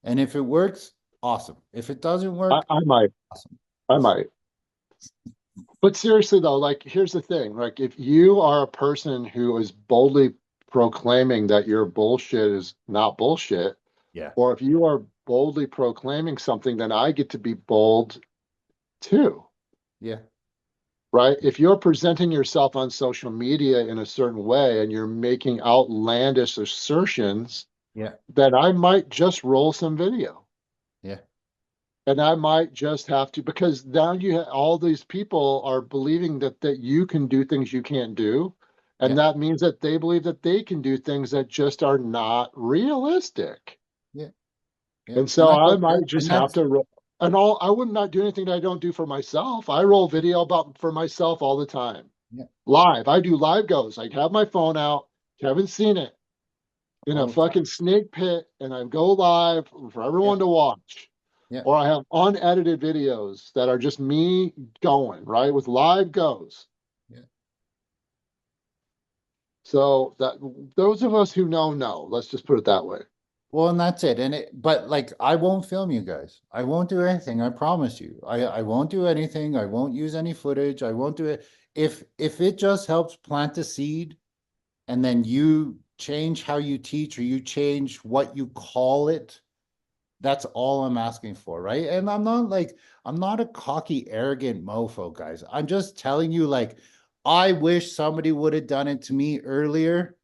And if it works, awesome. If it doesn't work, I might. awesome. I might. But seriously though, like here's the thing. Like if you are a person who is boldly proclaiming that your bullshit is not bullshit, Yeah. or if you are boldly proclaiming something, then I get to be bold too. Yeah. Right? If you're presenting yourself on social media in a certain way and you're making outlandish assertions, Yeah. then I might just roll some video. Yeah. And I might just have to, because now all these people are believing that you can do things you can't do. And Yeah. that means that they believe that they can do things that just are not realistic. Yeah. Yeah. And And so that's I okay. might just And have that's to, I would not do anything that I don't do for myself. I roll video about for myself all the time. yeah, Live. I do live goes. I have my phone out. Haven't seen it in a all the time. fucking snake pit, and I go live for Yeah. everyone to watch. Yeah. Or I have unedited videos that are just me going, right? With live goes. Yeah. So that those of us who know, let's just put it that way. Well, and that's it. But like, I won't film you guys. I won't do anything. I promise you. I won't do anything. I won't use any footage. I won't do it. If it just helps plant a seed and then you change how you teach or you change what you call it, that's all I'm asking for, right? And I'm not a cocky, arrogant mofo, guys. I'm just telling you, like, I wish somebody would have done it to me earlier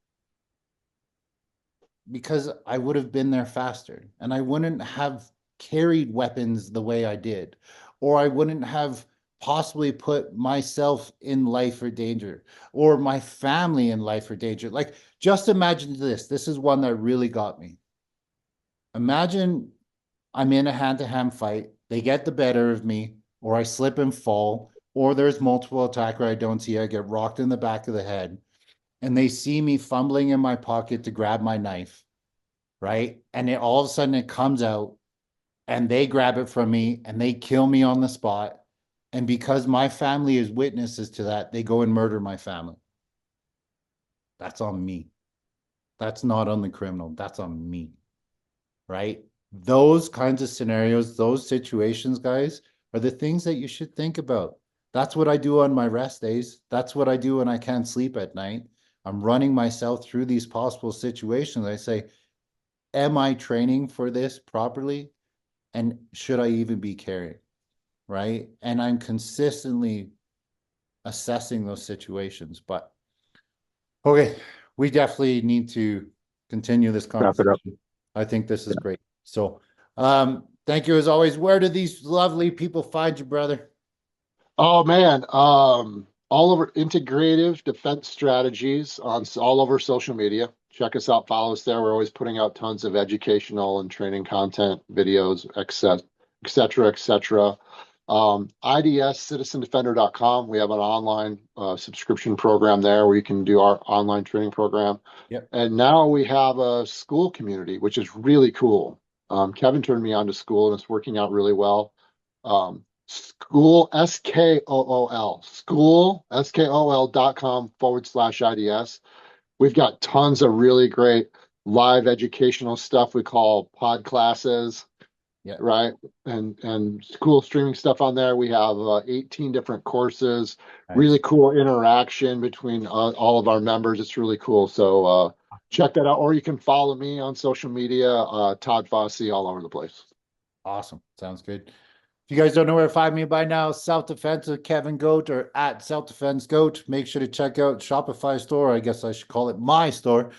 because I would have been there faster and I wouldn't have carried weapons the way I did, or I wouldn't have possibly put myself in life or danger or my family in life or danger. Like, just imagine this. This is one that really got me. Imagine I'm in a hand-to-hand fight, they get the better of me, or I slip and fall, or there's multiple attacker I don't see, I get rocked in the back of the head, and they see me fumbling in my pocket to grab my knife, right? And all of a sudden it comes out, and they grab it from me, and they kill me on the spot. And because my family is witnesses to that, they go and murder my family. That's on me. That's not on the criminal. That's on me. Right? Those kinds of scenarios, those situations, guys, are the things that you should think about. That's what I do on my rest days. That's what I do when I can't sleep at night. I'm running myself through these possible situations. I say, am I training for this properly? And should I even be carrying? Right? And I'm consistently assessing those situations. But okay, we definitely need to continue this Wrap it up. conversation. I think this is great. So, thank you as always. Where do these lovely people find you, brother? Oh man, all over integrative defense strategies on all over social media. Check us out, follow us there. We're always putting out tons of educational and training content, videos, etc., etc., etc. IDScitizendefender.com. We have an online subscription program there where you can do our online training program. Yep. And now we have a school community, which is really cool. Kevin turned me on to school and it's working out really well. School, SKOOL, school, SKOL.com/IDS. We've got tons of really great live educational stuff we call pod classes. Yeah. right? And cool streaming stuff on there. We have 18 different courses, really Nice. cool interaction between all of our members. It's really cool. So check that out, or you can follow me on social media, Todd Fossey, all over the place. Awesome. Sounds good. If you guys don't know where to find me by now, Self Defense with Kevin Goat or at Self Defense Goat. Make sure to check out Shopify store. I guess I should call it my store,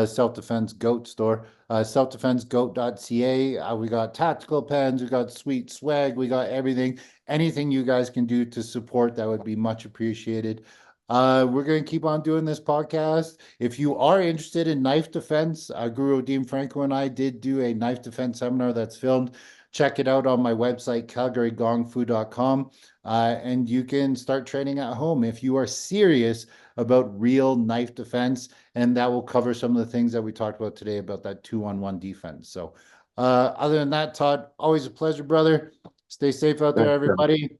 Self Defense Goat store, selfdefensegoat.ca. We got tactical pens, we got sweet swag, we got everything. Anything you guys can do to support, that would be much appreciated. We're going to keep on doing this podcast. If you are interested in knife defense, Guru Dean Franco and I did do a knife defense seminar that's filmed. Check it out on my website, calgarygongfu.com, and you can start training at home if you are serious about real knife defense. And that will cover some of the things that we talked about today about that 2-on-1 defense. So other than that, Todd, always a pleasure, brother. Stay safe out there, Thanks, Tim. everybody.